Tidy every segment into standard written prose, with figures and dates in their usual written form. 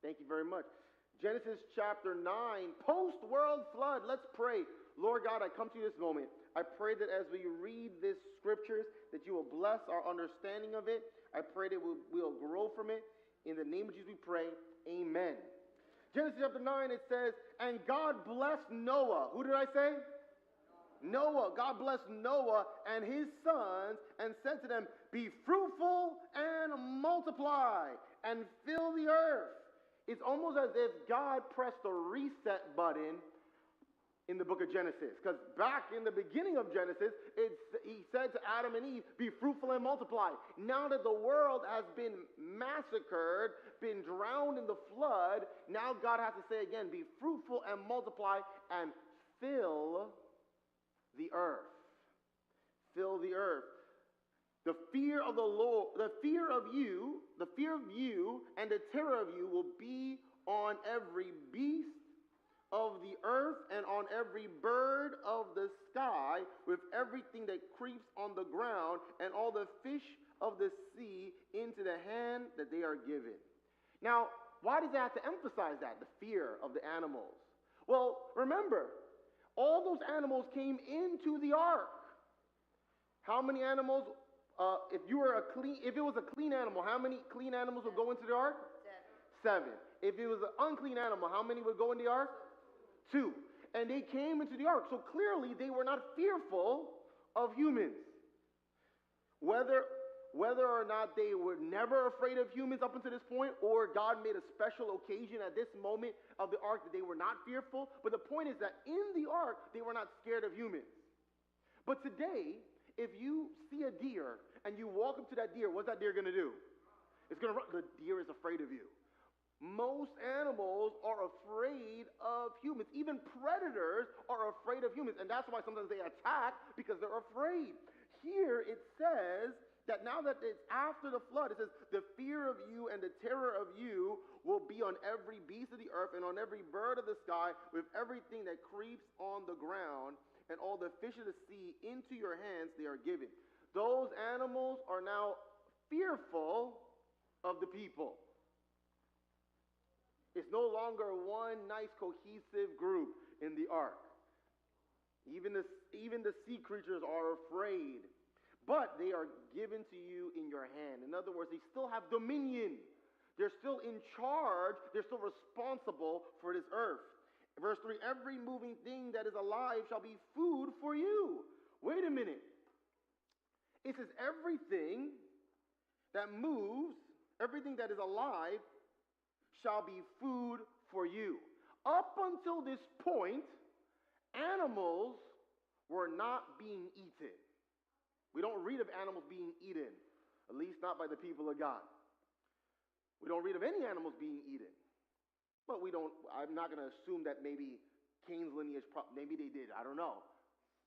Thank you very much. Genesis chapter 9, post-world flood. Let's pray. Lord God, I come to you this moment. I pray that as we read this scriptures, that you will bless our understanding of it. I pray that we'll grow from it. In the name of Jesus we pray. Amen. Genesis chapter 9, it says, and God blessed Noah. Who did I say? Noah. God blessed Noah and his sons and said to them, be fruitful and multiply and fill the earth. It's almost as if God pressed the reset button in the book of Genesis. Because back in the beginning of Genesis, he said to Adam and Eve, be fruitful and multiply. Now that the world has been massacred, been drowned in the flood, now God has to say again, be fruitful and multiply and fill the earth. Fill the earth. The fear of the Lord, the fear of you and the terror of you will be on every beast of the earth and on every bird of the sky, with everything that creeps on the ground, and all the fish of the sea into the hand that they are given. Now, why does that have to emphasize that, the fear of the animals? Well, remember, all those animals came into the ark. How many animals? If it was a clean animal, how many clean animals would go into the ark? Seven. If it was an unclean animal, how many would go in the ark? 2. And they came into the ark. So clearly they were not fearful of humans. Whether or not they were never afraid of humans up until this point, or God made a special occasion at this moment of the ark that they were not fearful. But the point is that in the ark, they were not scared of humans. But today, if you see a deer and you walk up to that deer, what's that deer going to do? It's going to run. The deer is afraid of you. Most animals are afraid of humans. Even predators are afraid of humans. And that's why sometimes they attack, because they're afraid. Here it says that now that it's after the flood, it says, the fear of you and the terror of you will be on every beast of the earth and on every bird of the sky, with everything that creeps on the ground, and all the fish of the sea into your hands they are given. Those animals are now fearful of the people. It's no longer one nice cohesive group in the ark. Even the sea creatures are afraid. But they are given to you in your hand. In other words, they still have dominion. They're still in charge. They're still responsible for this earth. Verse 3, every moving thing that is alive shall be food for you. Wait a minute. It says everything that moves, everything that is alive, shall be food for you. Up until this point, animals were not being eaten. We don't read of animals being eaten, at least not by the people of God. We don't read of any animals being eaten. But I'm not going to assume that maybe Cain's lineage, maybe they did. I don't know.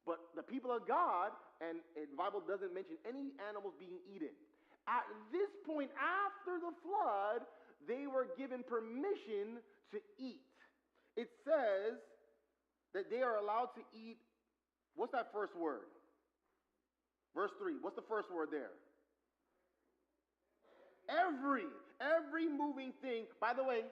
But the people of God, and the Bible doesn't mention any animals being eaten. At this point, after the flood, they were given permission to eat. It says that they are allowed to eat, what's that first word? Verse 3, what's the first word there? Every moving thing. By the way,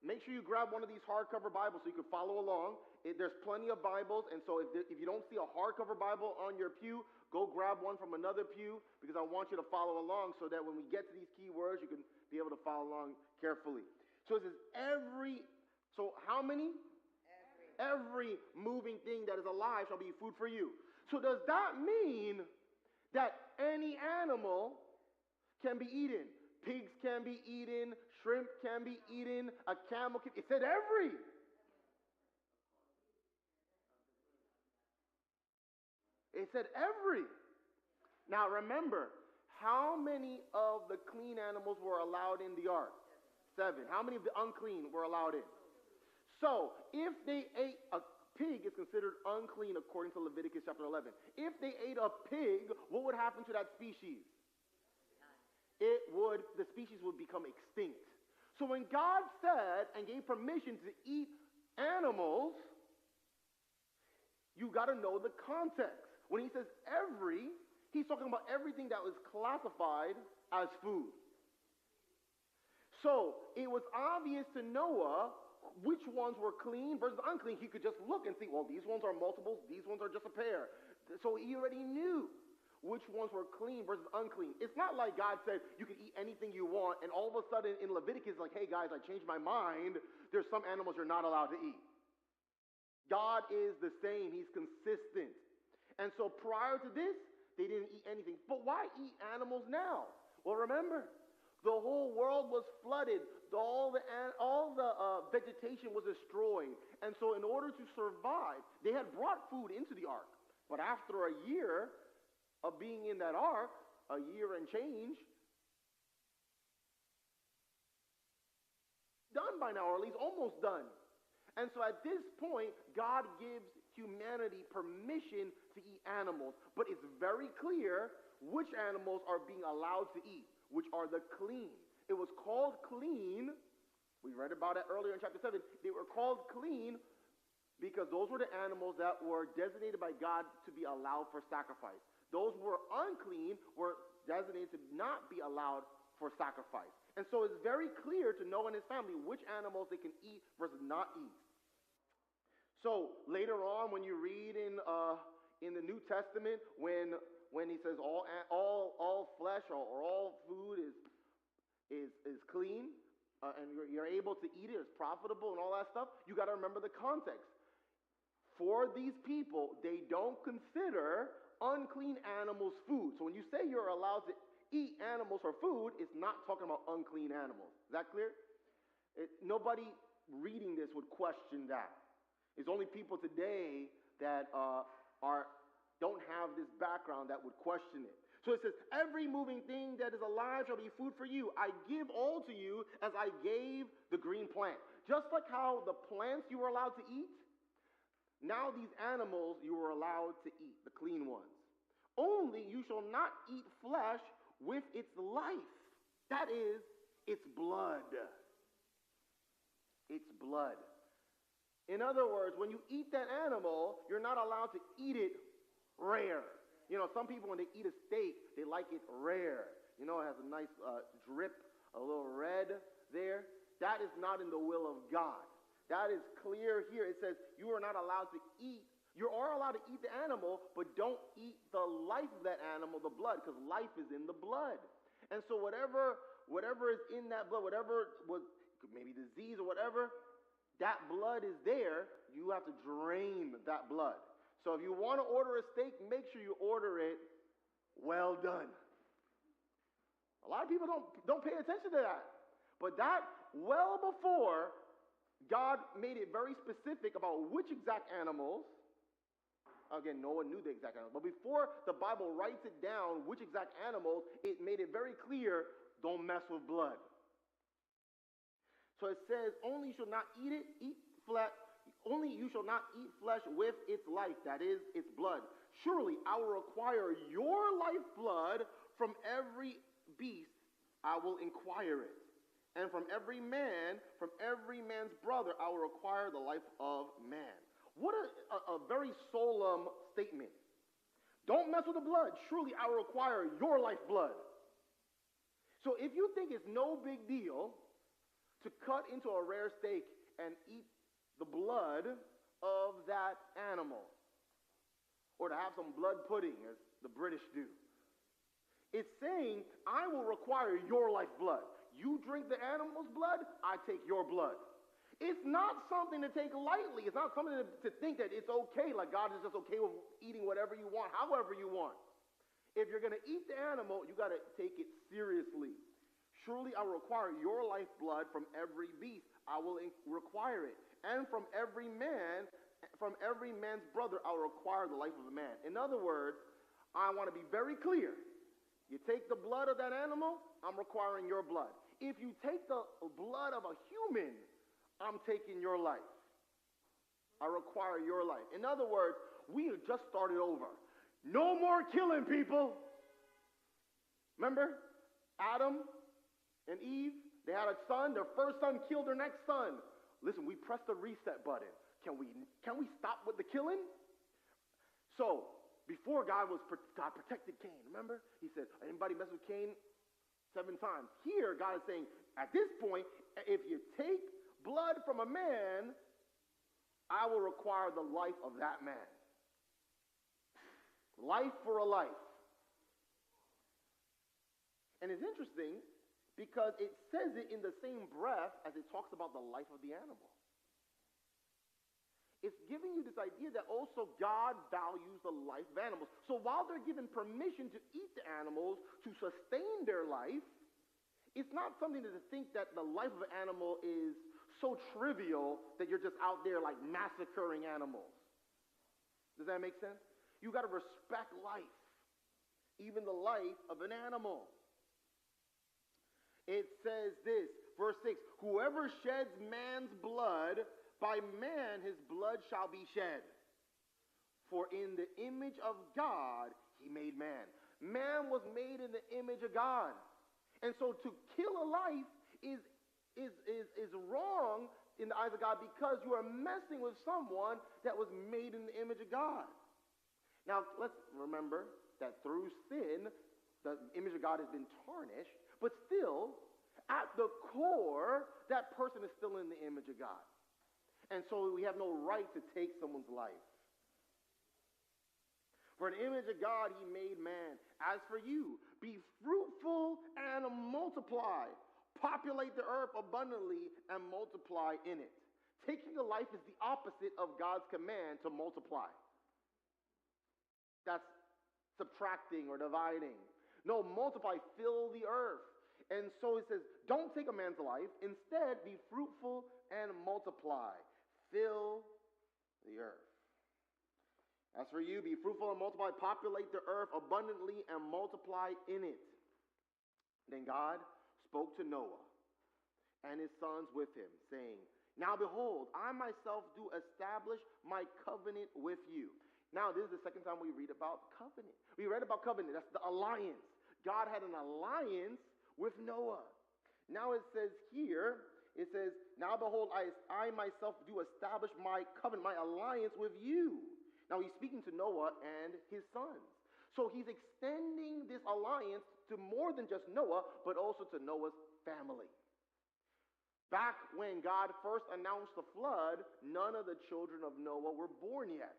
make sure you grab one of these hardcover Bibles so you can follow along. There's plenty of Bibles, and so if you don't see a hardcover Bible on your pew, go grab one from another pew, because I want you to follow along so that when we get to these key words, you can be able to follow along carefully. So it says so how many? Every moving thing that is alive shall be food for you. So does that mean that any animal can be eaten? Pigs can be eaten, shrimp can be eaten, a camel can. It said every. It said every. Now remember, how many of the clean animals were allowed in the ark? 7. How many of the unclean were allowed in? So if they ate a pig, is considered unclean according to Leviticus chapter 11. If they ate a pig, what would happen to that species? The species would become extinct. So when God said and gave permission to eat animals, you got to know the context. When he says every, he's talking about everything that was classified as food. So it was obvious to Noah which ones were clean versus unclean. He could just look and see, well, these ones are multiples, these ones are just a pair. So he already knew which ones were clean versus unclean. It's not like God said you can eat anything you want, and all of a sudden in Leviticus, like, hey guys, I changed my mind. There's some animals you're not allowed to eat. God is the same. He's consistent. And so prior to this, they didn't eat anything. But why eat animals now? Well, remember, the whole world was flooded. All the vegetation was destroyed. And so in order to survive, they had brought food into the ark. But after a year of being in that ark, a year and change, done by now, or at least almost done. And so at this point, God gives humanity permission to eat animals. But it's very clear which animals are being allowed to eat, which are the clean. It was called clean. We read about it earlier in chapter 7. They were called clean because those were the animals that were designated by God to be allowed for sacrifice. Those who were unclean were designated to not be allowed for sacrifice. And so it's very clear to Noah and his family which animals they can eat versus not eat. So later on, when you read in the New Testament, when he says all flesh or all food is clean and you're able to eat it, it's profitable and all that stuff, you got to remember the context. For these people, they don't consider unclean animals food. So when you say you're allowed to eat animals for food, it's not talking about unclean animals. Is that clear? Nobody reading this would question that. It's only people today that don't have this background that would question it. So it says, every moving thing that is alive shall be food for you. I give all to you as I gave the green plant. Just like how the plants you were allowed to eat, now these animals you were allowed to eat, the clean ones. Only you shall not eat flesh with its life. That is, its blood. Its blood. In other words, when you eat that animal, you're not allowed to eat it rare. You know, some people, when they eat a steak, they like it rare. You know, it has a nice drip, a little red there. That is not in the will of God. That is clear here. It says you are not allowed to eat. You are allowed to eat the animal, but don't eat the life of that animal, the blood, because life is in the blood. And so whatever is in that blood, whatever was maybe disease or whatever, that blood is there. You have to drain that blood. So if you want to order a steak, make sure you order it well done. A lot of people don't pay attention to that. But that, well before, God made it very specific about which exact animals. Again, no one knew the exact animals. But before the Bible writes it down, which exact animals, it made it very clear, don't mess with blood. So it says, only you shall not eat flesh. Only you shall not eat flesh with its life, that is, its blood. Surely I will require your lifeblood from every beast. I will inquire it, and from every man's brother, I will require the life of man. What a very solemn statement. Don't mess with the blood. Surely I will require your lifeblood. So if you think it's no big deal to cut into a rare steak and eat the blood of that animal, or to have some blood pudding, as the British do, it's saying, I will require your lifeblood. You drink the animal's blood, I take your blood. It's not something to take lightly. It's not something to think that it's okay, like God is just okay with eating whatever you want, however you want. If you're going to eat the animal, you got to take it seriously. Surely I will require your lifeblood from every beast. I will require it. And from every man's brother, I will require the life of a man. In other words, I want to be very clear. You take the blood of that animal, I'm requiring your blood. If you take the blood of a human, I'm taking your life. I require your life. In other words, we have just started over. No more killing, people. Remember Adam and Eve? They had a son. Their first son killed their next son. Listen, we pressed the reset button. Can we stop with the killing? So, before God protected Cain, remember? He said, anybody mess with Cain 7 times. Here, God is saying, At this point, if you take blood from a man, I will require the life of that man. Life for a life. And it's interesting because it says it in the same breath as it talks about the life of the animal. It's giving you this idea that also God values the life of animals. So while they're given permission to eat the animals to sustain their life, it's not something to think that the life of an animal is so trivial that you're just out there like massacring animals. Does that make sense? You got to respect life, even the life of an animal. It says this, verse 6, whoever sheds man's blood, by man his blood shall be shed. For in the image of God he made man. Man was made in the image of God. And so to kill a life is wrong in the eyes of God because you are messing with someone that was made in the image of God. Now let's remember that through sin, the image of God has been tarnished, but still, at the core, that person is still in the image of God. And so we have no right to take someone's life. For an image of God he made man. As for you, be fruitful and multiply. Populate the earth abundantly and multiply in it. Taking a life is the opposite of God's command to multiply. That's subtracting or dividing. No, multiply, fill the earth. And so it says, don't take a man's life. Instead, be fruitful and multiply. Fill the earth. As for you, be fruitful and multiply, populate the earth abundantly and multiply in it. Then God spoke to Noah and his sons with him, saying, now behold, I myself do establish my covenant with you. Now, this is the second time we read about covenant. We read about covenant. That's the alliance. God had an alliance with Noah. Now it says here, it says, now behold, I myself do establish my covenant, my alliance with you. Now he's speaking to Noah and his sons. So he's extending this alliance to more than just Noah, but also to Noah's family. Back when God first announced the flood, none of the children of Noah were born yet.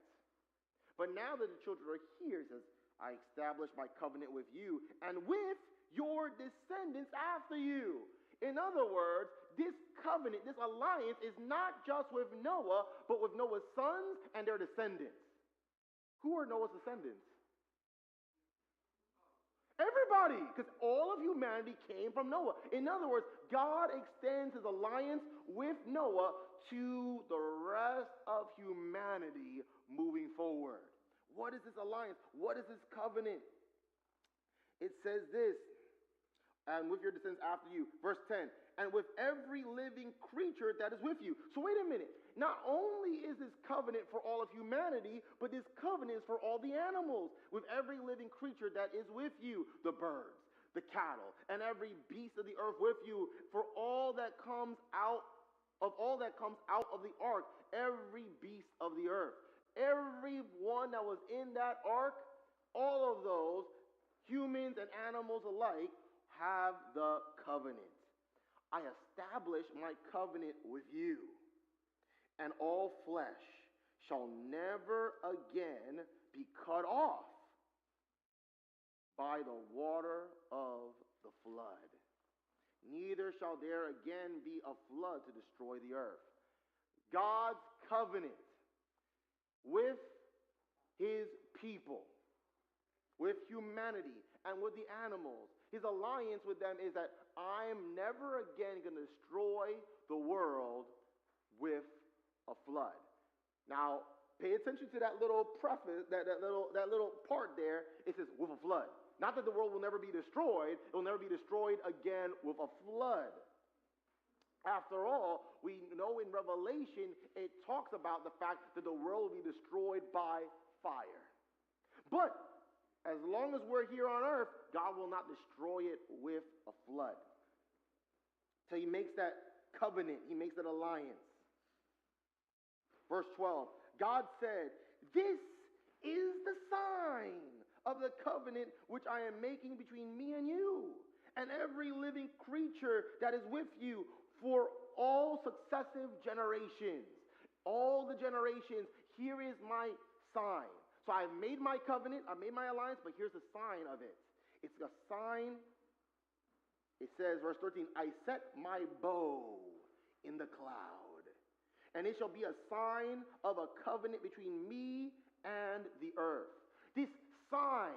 But now that the children are here, he says, I establish my covenant with you and with your descendants after you. In other words, this covenant, this alliance is not just with Noah, but with Noah's sons and their descendants. Who are Noah's descendants? Everybody, because all of humanity came from Noah. In other words, God extends his alliance with Noah to the rest of humanity moving forward. What is this alliance? What is this covenant? It says this, and with your descendants after you. Verse 10, and with every living creature that is with you. So wait a minute. Not only is this covenant for all of humanity, but this covenant is for all the animals. With every living creature that is with you. The birds, the cattle, and every beast of the earth with you. For all that comes out of the ark, every beast of the earth. Every one that was in that ark, all of those, humans and animals alike, have the covenant. I establish my covenant with you, and all flesh shall never again be cut off by the water of the flood. Neither shall there again be a flood to destroy the earth. God's covenant with his people, with humanity, and with the animals. His alliance with them is that I'm never again going to destroy the world with a flood. Now, pay attention to that little preface, that little part there. It says, with a flood. Not that the world will never be destroyed. It will never be destroyed again with a flood. After all, we know in Revelation, it talks about the fact that the world will be destroyed by fire. But as long as we're here on earth, God will not destroy it with a flood. So he makes that covenant. He makes that alliance. Verse 12, God said, this is the sign of the covenant which I am making between me and you and every living creature that is with you for all successive generations. All the generations, here is my sign. So I've made my covenant, I made my alliance, but here's the sign of it. It's a sign. It says, verse 13, I set my bow in the cloud, and it shall be a sign of a covenant between me and the earth. This sign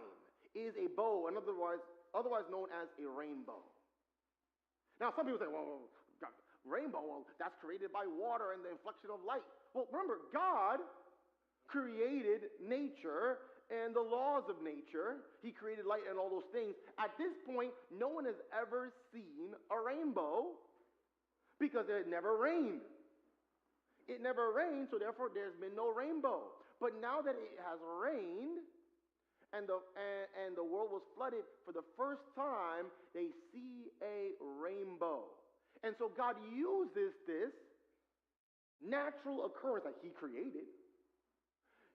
is a bow, and otherwise known as a rainbow. Now, some people say, well, rainbow, well, that's created by water and the inflection of light. Well, remember, God created nature and the laws of nature. He created light and all those things. At this point, no one has ever seen a rainbow because it never rained. It never rained, so therefore there's been no rainbow. But now that it has rained and the world was flooded, for the first time, they see a rainbow. And so God uses this natural occurrence that he created.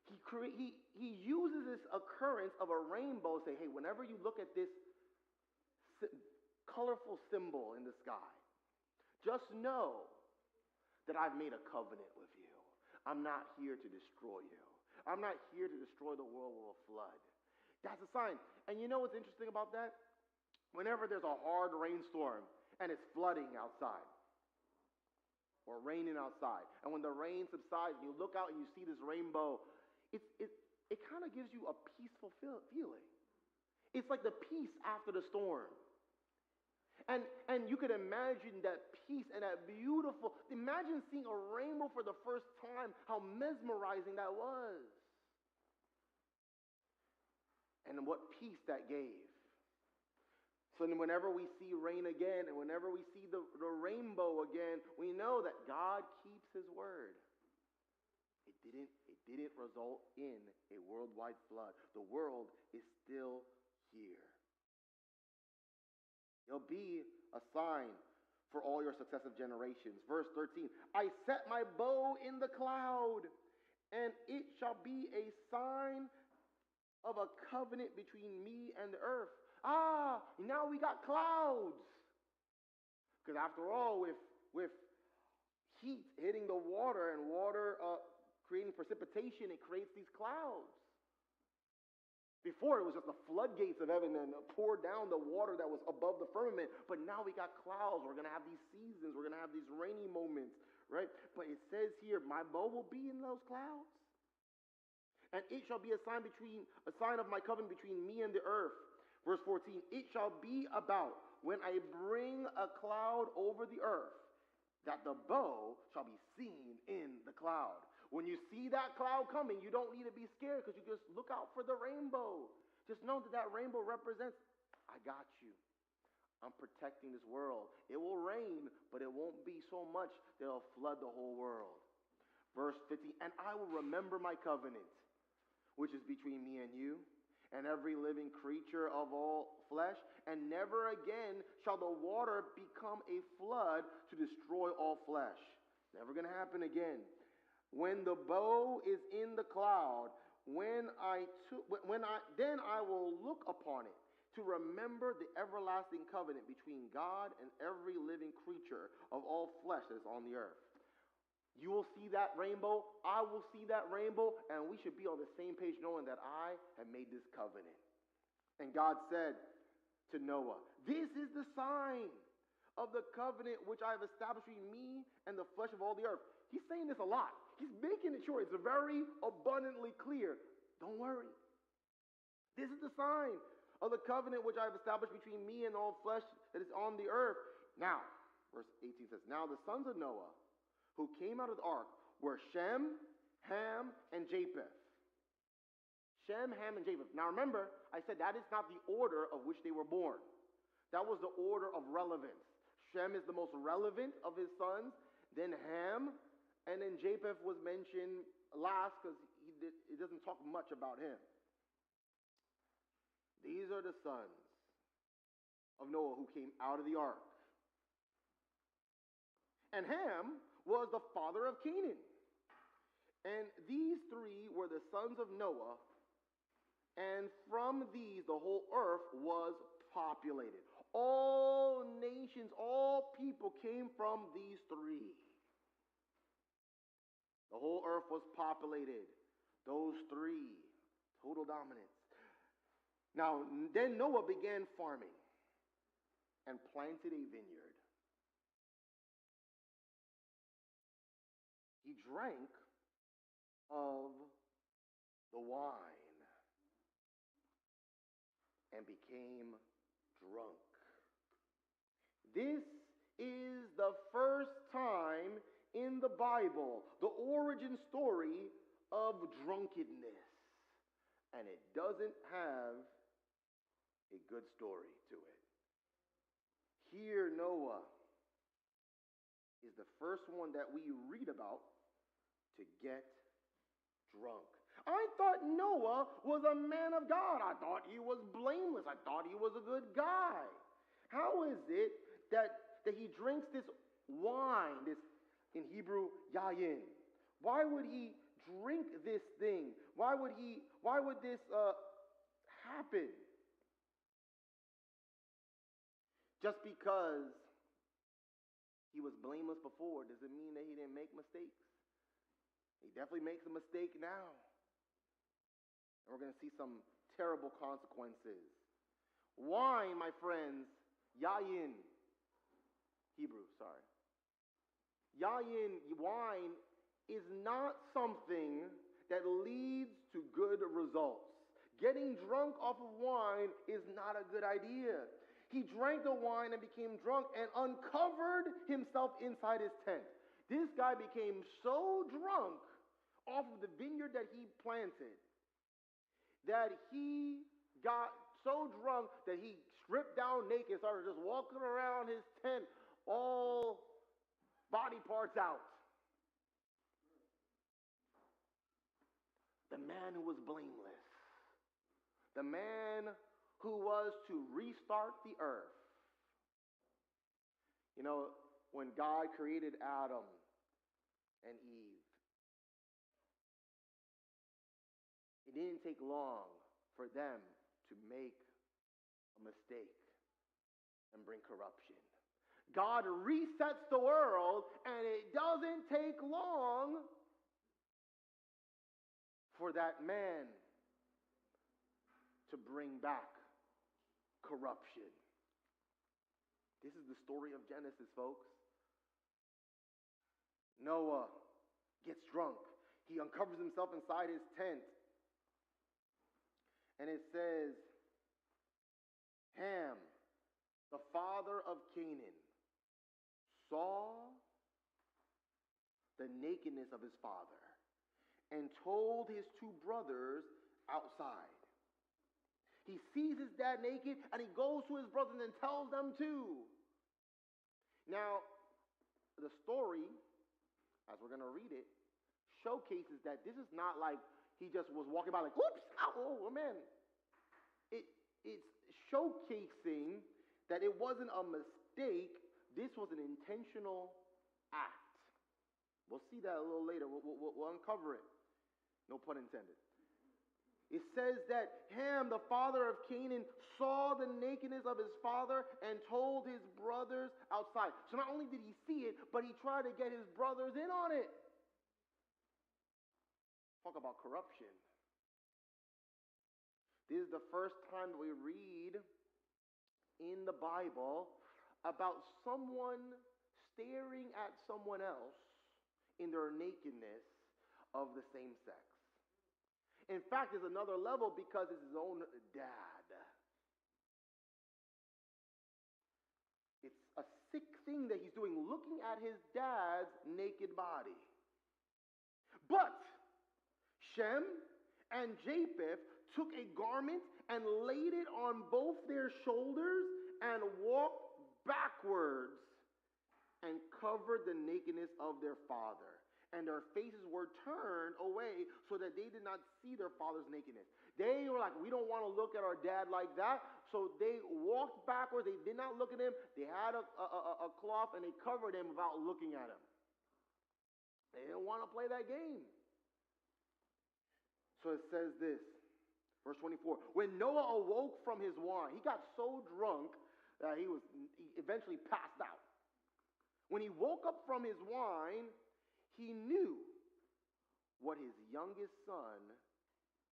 He uses this occurrence of a rainbow, say, hey, whenever you look at this colorful symbol in the sky, just know that I've made a covenant with you. I'm not here to destroy you. I'm not here to destroy the world with a flood. That's a sign. And you know what's interesting about that? Whenever there's a hard rainstorm and it's flooding outside or raining outside, and when the rain subsides and you look out and you see this rainbow, it kind of gives you a peaceful feeling. It's like the peace after the storm. And you could imagine that peace and that beautiful, imagine seeing a rainbow for the first time, how mesmerizing that was. And what peace that gave. So then whenever we see rain again, and whenever we see the rainbow again, we know that God keeps his word. It didn't result in a worldwide flood. The world is still here. It'll be a sign for all your successive generations. Verse 13, I set my bow in the cloud, and it shall be a sign of a covenant between me and the earth. Now we got clouds. Because after all, with heat hitting the water and water creating precipitation, it creates these clouds. Before, it was just the floodgates of heaven and poured down the water that was above the firmament. But now we got clouds. We're going to have these seasons. We're going to have these rainy moments, right? But it says here, my bow will be in those clouds. And it shall be a sign of my covenant between me and the earth. Verse 14, it shall be about when I bring a cloud over the earth, that the bow shall be seen in the cloud. When you see that cloud coming, you don't need to be scared because you just look out for the rainbow. Just know that rainbow represents, I got you. I'm protecting this world. It will rain, but it won't be so much that it'll flood the whole world. Verse 15, and I will remember my covenant, which is between me and you, and every living creature of all flesh, and never again shall the water become a flood to destroy all flesh. Never going to happen again. When the bow is in the cloud, then I will look upon it to remember the everlasting covenant between God and every living creature of all flesh that is on the earth. You will see that rainbow, I will see that rainbow, and we should be on the same page knowing that I have made this covenant. And God said to Noah, this is the sign of the covenant which I have established between me and the flesh of all the earth. He's saying this a lot. He's making it sure. It's very abundantly clear. Don't worry. This is the sign of the covenant which I have established between me and all flesh that is on the earth. Now, verse 18 says, now the sons of Noah who came out of the ark were Shem, Ham, and Japheth. Shem, Ham, and Japheth. Now remember, I said that is not the order of which they were born. That was the order of relevance. Shem is the most relevant of his sons, then Ham, and then Japheth was mentioned last because it doesn't talk much about him. These are the sons of Noah who came out of the ark. And Ham was the father of Canaan. And these three were the sons of Noah, and from these the whole earth was populated. All nations, all people came from these three. The whole earth was populated. Those three. Total dominance. Now, then Noah began farming and planted a vineyard. He drank of the wine and became drunk. This is the first time in the Bible, the origin story of drunkenness. And it doesn't have a good story to it. Here, Noah is the first one that we read about to get drunk. I thought Noah was a man of God. I thought he was blameless. I thought he was a good guy. How is it that he drinks this wine, this in Hebrew, yayin? Why would he drink this thing? Why would this happen? Just because he was blameless before doesn't mean that he didn't make mistakes. He definitely makes a mistake now. And we're going to see some terrible consequences. Wine, my friends, yayin, Hebrew, sorry. Yayin, wine, is not something that leads to good results. Getting drunk off of wine is not a good idea. He drank the wine and became drunk and uncovered himself inside his tent. This guy became so drunk off of the vineyard that he planted that he got so drunk that he stripped down naked, started just walking around his tent, all body parts out. The man who was blameless. The man who was to restart the earth. You know, when God created Adam and Eve, it didn't take long for them to make a mistake and bring corruption. God resets the world, and it doesn't take long for that man to bring back corruption. This is the story of Genesis, folks. Noah gets drunk. He uncovers himself inside his tent. And it says, Ham, the father of Canaan, saw the nakedness of his father and told his two brothers outside. He sees his dad naked, and he goes to his brothers and tells them too. Now, the story, as we're going to read it, showcases that this is not like he just was walking by like, oops, oh man. It's showcasing that it wasn't a mistake. This was an intentional act. We'll see that a little later. We'll uncover it. No pun intended. It says that Ham, the father of Canaan, saw the nakedness of his father and told his brothers outside. So not only did he see it, but he tried to get his brothers in on it. Talk about corruption. This is the first time that we read in the Bible about someone staring at someone else in their nakedness of the same sex. In fact, there's another level because it's his own dad. It's a sick thing that he's doing, looking at his dad's naked body. But Shem and Japheth took a garment and laid it on both their shoulders and walked backwards and covered the nakedness of their father. And their faces were turned away so that they did not see their father's nakedness. They were like, we don't want to look at our dad like that. So they walked backwards. They did not look at him. They had a cloth and they covered him without looking at him. They didn't want to play that game. So it says this, verse 24. When Noah awoke from his wine, he got so drunk He eventually passed out. When he woke up from his wine, he knew what his youngest son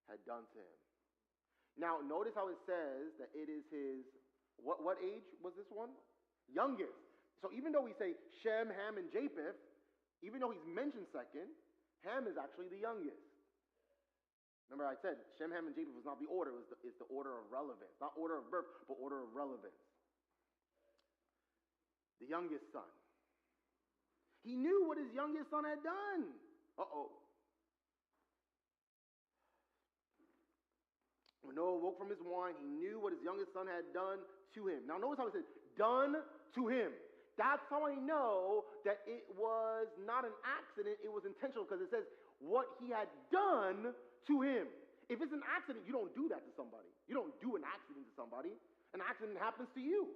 had done to him. Now, notice how it says that it is his, what age was this one? Youngest. So even though we say Shem, Ham, and Japheth, even though he's mentioned second, Ham is actually the youngest. Remember I said Shem, Ham, and Japheth was not the order, it's the order of relevance. Not order of birth, but order of relevance. The youngest son. He knew what his youngest son had done. Uh-oh. When Noah woke from his wine, he knew what his youngest son had done to him. Now notice how it says, done to him. That's how I know that it was not an accident, it was intentional, because it says what he had done to him. If it's an accident, you don't do that to somebody. You don't do an accident to somebody. An accident happens to you.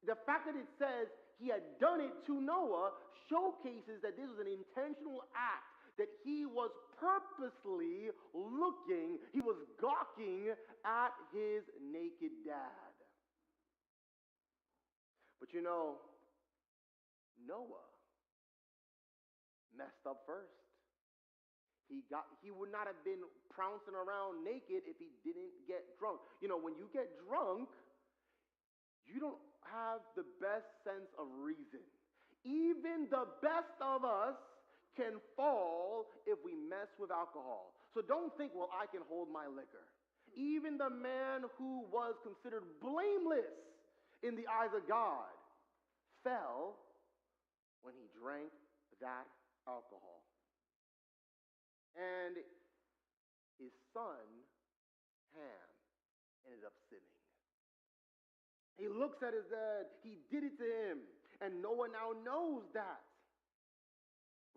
The fact that it says he had done it to Noah showcases that this was an intentional act, that he was purposely looking, he was gawking at his naked dad. But you know, Noah messed up first. He would not have been trouncing around naked if he didn't get drunk. You know, when you get drunk, you don't have the best sense of reason. Even the best of us can fall if we mess with alcohol. So don't think, well, I can hold my liquor. Even the man who was considered blameless in the eyes of God fell when he drank that alcohol. And his son, Ham, ended up sinning. He looks at his dad. He did it to him. And Noah now knows that.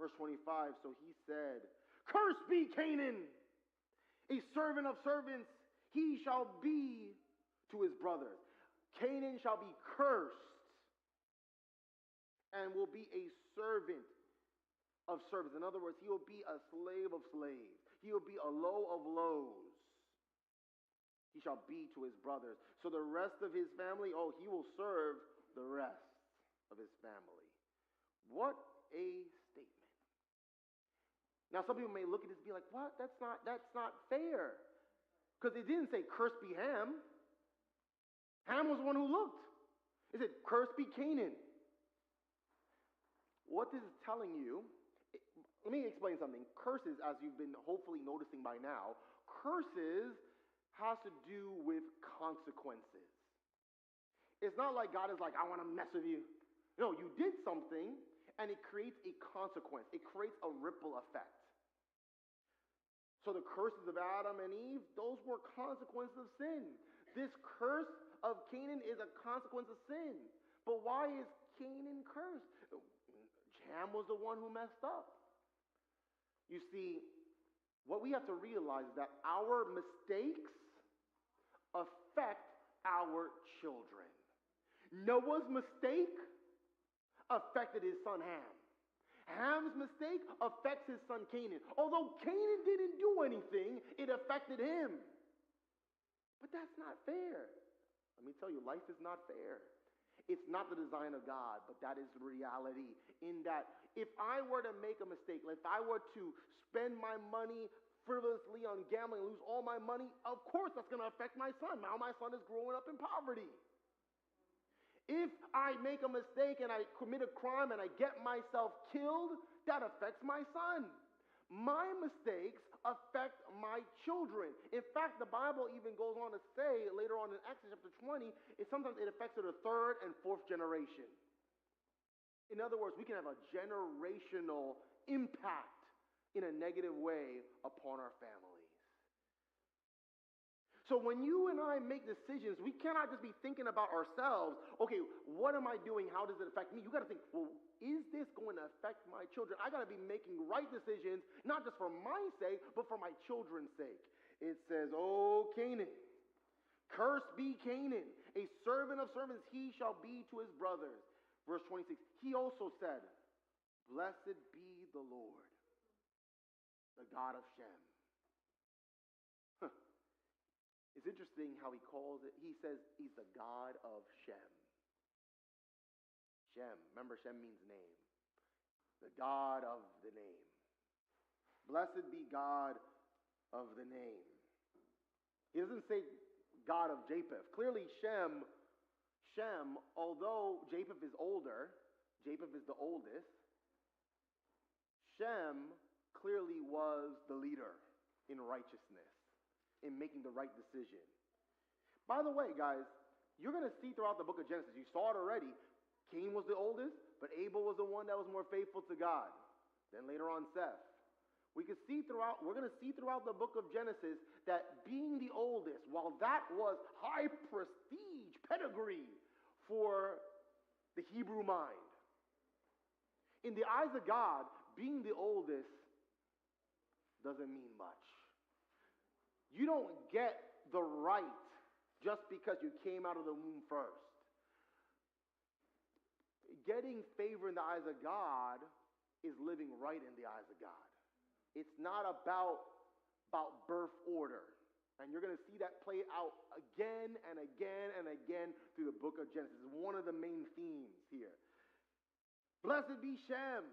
Verse 25, so he said, "Cursed be Canaan, a servant of servants, he shall be to his brothers. Canaan shall be cursed and will be a servant of servants." In other words, he will be a slave of slaves. He will be a low of lows. He shall be to his brothers. So the rest of his family, he will serve the rest of his family. What a statement. Now some people may look at this and be like, what? That's not fair. Because it didn't say cursed be Ham. Ham was the one who looked. It said cursed be Canaan. What this is telling you, let me explain something. Curses, as you've been hopefully noticing by now, curses has to do with consequences. It's not like God is like, I want to mess with you. No, you did something, and it creates a consequence. It creates a ripple effect. So the curses of Adam and Eve, those were consequences of sin. This curse of Canaan is a consequence of sin. But why is Canaan cursed? Ham was the one who messed up. You see, what we have to realize is that our mistakes affect our children. Noah's mistake affected his son Ham. Ham's mistake affects his son Canaan. Although Canaan didn't do anything, it affected him. But that's not fair. Let me tell you, life is not fair. It's not the design of God, but that is reality. In that, if I were to make a mistake, if I were to spend my money frivolously on gambling and lose all my money, of course that's going to affect my son. Now my son is growing up in poverty. If I make a mistake and I commit a crime and I get myself killed, that affects my son. My mistakes affect my children. In fact, the Bible even goes on to say later on in Exodus chapter 20, sometimes it affects the third and fourth generation. In other words, we can have a generational impact in a negative way upon our families. So when you and I make decisions, we cannot just be thinking about ourselves. Okay, what am I doing? How does it affect me? You got to think, well, is this going to affect my children? I got to be making right decisions, not just for my sake, but for my children's sake. It says, "Oh, Canaan, cursed be Canaan, a servant of servants he shall be to his brothers." Verse 26, he also said, "Blessed be the Lord, the God of Shem." It's interesting how he calls it. He says he's the God of Shem. Shem. Remember, Shem means name. The God of the name. Blessed be God of the name. He doesn't say God of Japheth. Clearly, Shem, although Japheth is older, Japheth is the oldest, Shem clearly was the leader in righteousness, in making the right decision. By the way, guys, you're going to see throughout the book of Genesis, you saw it already, Cain was the oldest, but Abel was the one that was more faithful to God. Then later on, Seth. We're going to see throughout the book of Genesis that being the oldest, while that was high prestige, pedigree for the Hebrew mind, in the eyes of God, being the oldest doesn't mean much. You don't get the right just because you came out of the womb first. Getting favor in the eyes of God is living right in the eyes of God. It's not about birth order. And you're going to see that play out again and again and again through the book of Genesis. It's one of the main themes here. Blessed be Shem.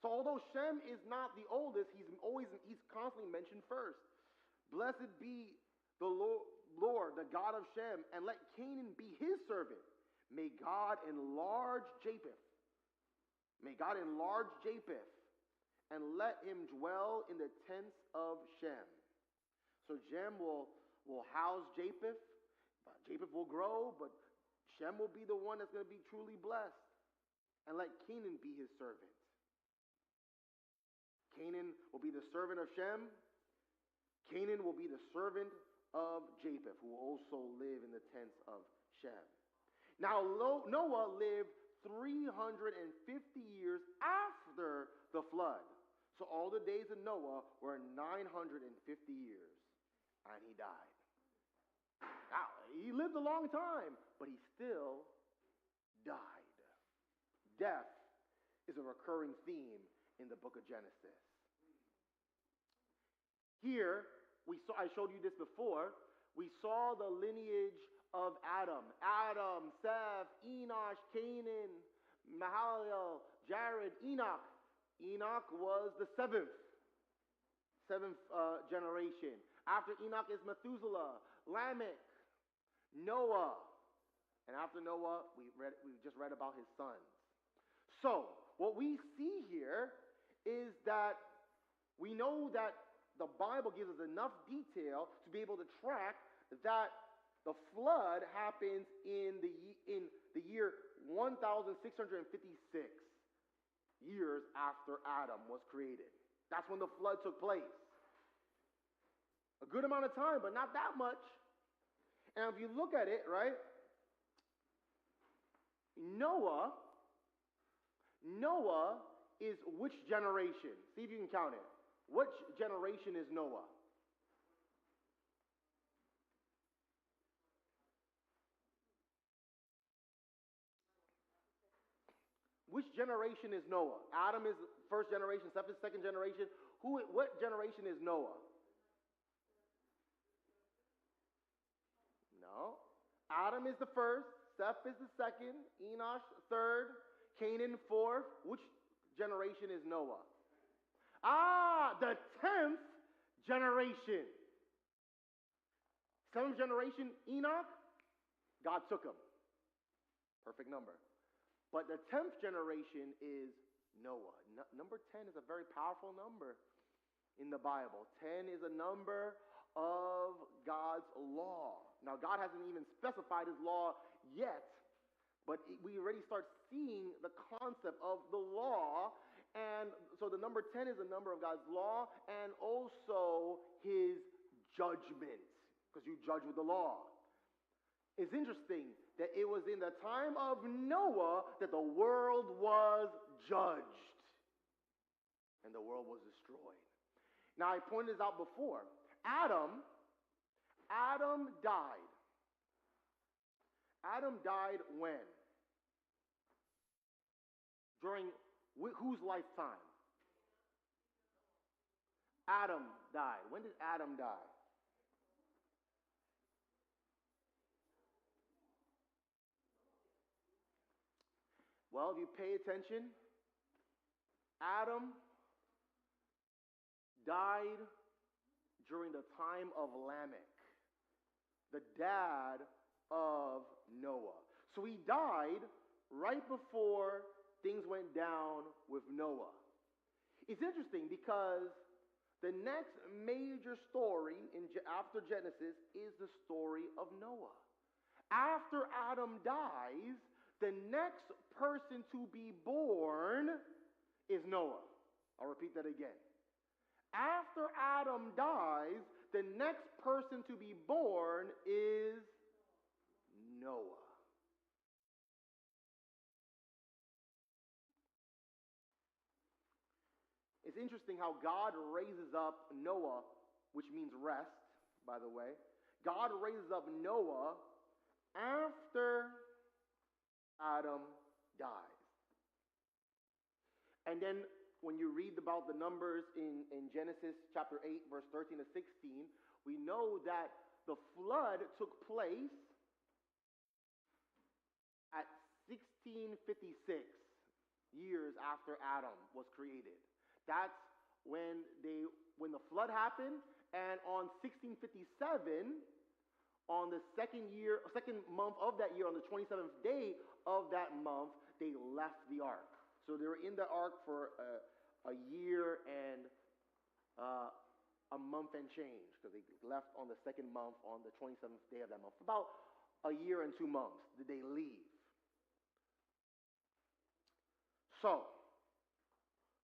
So although Shem is not the oldest, he's constantly mentioned first. Blessed be the Lord, the God of Shem, and let Canaan be his servant. May God enlarge Japheth. May God enlarge Japheth, and let him dwell in the tents of Shem. So Shem will house Japheth. Japheth will grow, but Shem will be the one that's going to be truly blessed. And let Canaan be his servant. Canaan will be the servant of Shem. Canaan will be the servant of Japheth, who will also live in the tents of Shem. Now Noah lived 350 years after the flood. So all the days of Noah were 950 years, and he died. Now, he lived a long time, but he still died. Death is a recurring theme in the book of Genesis. Here, I showed you this before, we saw the lineage of Adam. Adam, Seth, Enosh, Canaan, Mahalalel, Jared, Enoch. Enoch was the seventh generation. After Enoch is Methuselah, Lamech, Noah. And after Noah, we just read about his sons. So, what we see here is that we know that the Bible gives us enough detail to be able to track that the flood happens in the year 1656, years after Adam was created. That's when the flood took place. A good amount of time, but not that much. And if you look at it, right, Noah is which generation? See if you can count it. Which generation is Noah? Which generation is Noah? Adam is first generation, Seth is second generation. What generation is Noah? No. Adam is the first, Seth is the second, Enosh third, Canaan fourth. Which generation is Noah? The 10th generation. 7th generation, Enoch, God took him. Perfect number. But the 10th generation is Noah. Number 10 is a very powerful number in the Bible. 10 is a number of God's law. Now, God hasn't even specified his law yet, but we already start seeing the concept of the law. And so the number 10 is a number of God's law and also his judgment, because you judge with the law. It's interesting that it was in the time of Noah that the world was judged and the world was destroyed. Now, I pointed this out before. Adam died. Adam died when? During whose lifetime? Adam died. When did Adam die? Well, if you pay attention, Adam died during the time of Lamech, the dad of Noah. So he died right before things went down with Noah. It's interesting because the next major story after Genesis is the story of Noah. After Adam dies, the next person to be born is Noah. I'll repeat that again. After Adam dies, the next person to be born is Noah. It's interesting how God raises up Noah, which means rest, by the way. God raises up Noah after Adam dies. And then when you read about the numbers in Genesis chapter 8, verse 13 to 16, we know that the flood took place at 1656, years after Adam was created. That's when the flood happened, and on 1657, on the second month of that year, on the 27th day of that month, they left the ark. So they were in the ark for a year and a month and change, because they left on the second month, on the 27th day of that month. About a year and 2 months did they leave. So,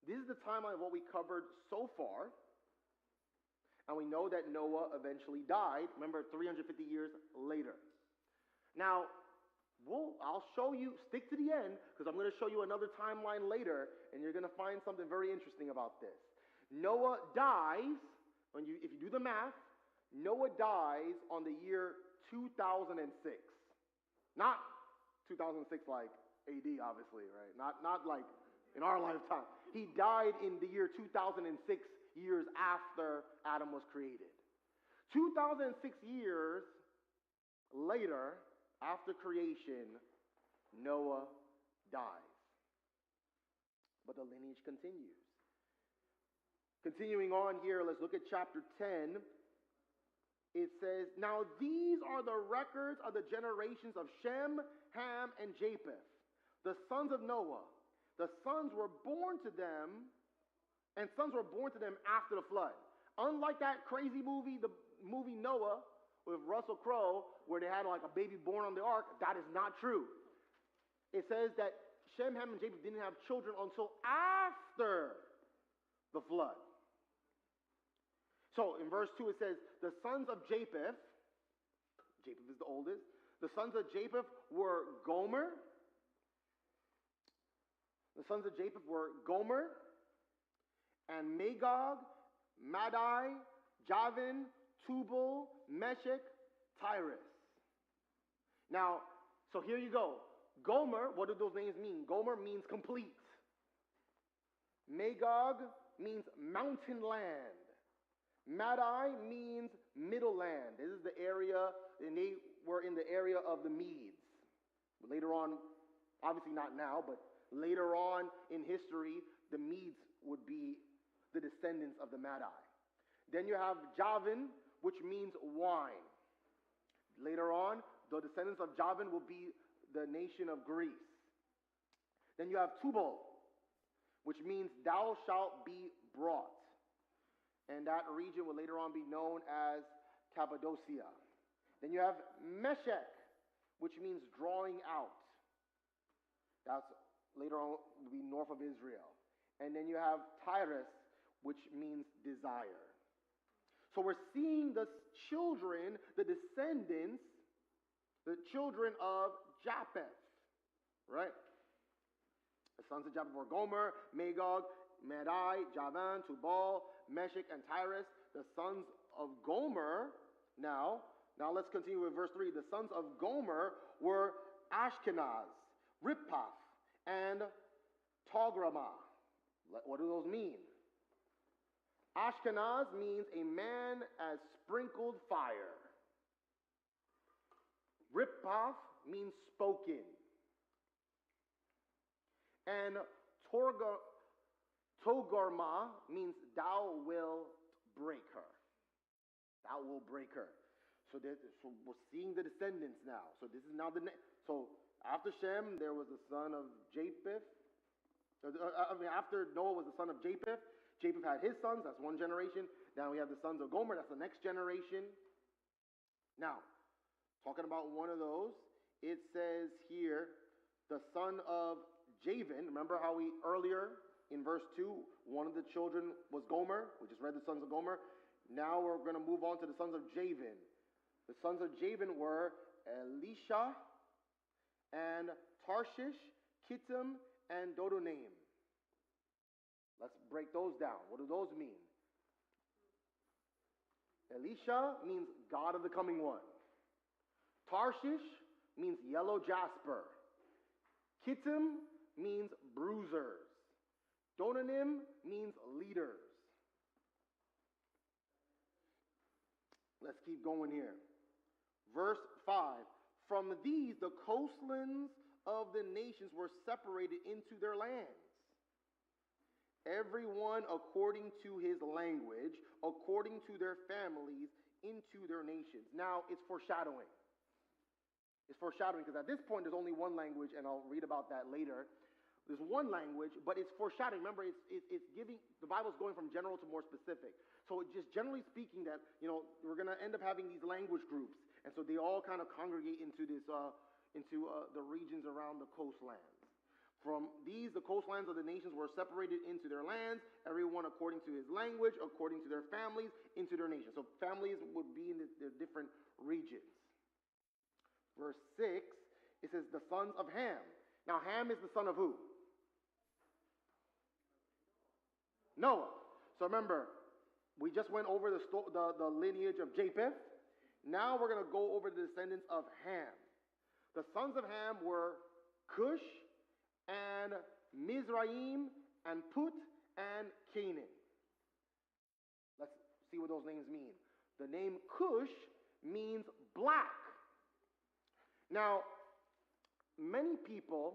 this is the timeline of what we covered so far. And we know that Noah eventually died, remember, 350 years later. Now, I'll show you, stick to the end, because I'm going to show you another timeline later, and you're going to find something very interesting about this. Noah dies, if you do the math, Noah dies on the year 2006. Not 2006 like AD, obviously, right? Not like in our lifetime. He died in the year 2006, years after Adam was created. 2006 years later, after creation, Noah dies. But the lineage continues. Continuing on here, let's look at chapter 10. It says, "Now these are the records of the generations of Shem, Ham, and Japheth, the sons of Noah. The sons were born to them, and sons were born to them after the flood." Unlike that crazy movie, the movie Noah with Russell Crowe, where they had like a baby born on the ark, that is not true. It says that Shem, Ham, and Japheth didn't have children until after the flood. So in verse 2 it says, the sons of Japheth is the oldest, the sons of Japheth were Gomer. The sons of Japheth were Gomer, and Magog, Madai, Javan, Tubal, Meshech, Tyrus. Now, so here you go. Gomer, what do those names mean? Gomer means complete. Magog means mountain land. Madai means middle land. This is the area, and they were in the area of the Medes. Later on, obviously not now, but later on in history, the Medes would be the descendants of the Madai. Then you have Javan, which means wine. Later on, the descendants of Javan will be the nation of Greece. Then you have Tubal, which means thou shalt be brought. And that region will later on be known as Cappadocia. Then you have Meshech, which means drawing out. That's later on will be north of Israel. And then you have Tyrus, which means desire. So we're seeing the children, the descendants, the children of Japheth, right? The sons of Japheth were Gomer, Magog, Madai, Javan, Tubal, Meshech, and Tyrus. The sons of Gomer, now let's continue with verse 3. The sons of Gomer were Ashkenaz, Riphath, and Togarmah. What do those mean? Ashkenaz means a man as sprinkled fire. Riphath means spoken. And Togarma means thou wilt break her. Thou will break her. So we're seeing the descendants now. So this is now so after Shem, there was the son of Japheth. After Noah was the son of Japheth. Japheth had his sons. That's one generation. Now we have the sons of Gomer. That's the next generation. Now, talking about one of those, it says here, the son of Javan. Remember how we earlier in verse 2, one of the children was Gomer. We just read the sons of Gomer. Now we're going to move on to the sons of Javan. The sons of Javan were Elisha and Tarshish, Kittim, and Dodonaim. Let's break those down. What do those mean? Elisha means God of the coming one. Tarshish means yellow jasper. Kittim means bruisers. Dodonaim means leaders. Let's keep going here. Verse 5. From these, the coastlands of the nations were separated into their lands, everyone according to his language, according to their families, into their nations. Now, it's foreshadowing. It's foreshadowing because at this point, there's only one language, and I'll read about that later. There's one language, but it's foreshadowing. Remember, it's giving, the Bible's going from general to more specific. So just generally speaking that, we're going to end up having these language groups. And so they all kind of congregate into the regions around the coastlands. From these, the coastlands of the nations were separated into their lands, everyone according to his language, according to their families, into their nations. So families would be in the different regions. Verse 6, it says the sons of Ham. Now Ham is the son of who? Noah. So remember, we just went over the lineage of Japheth. Now we're going to go over the descendants of Ham. The sons of Ham were Cush and Mizraim and Put and Canaan. Let's see what those names mean. The name Cush means black. Now, many people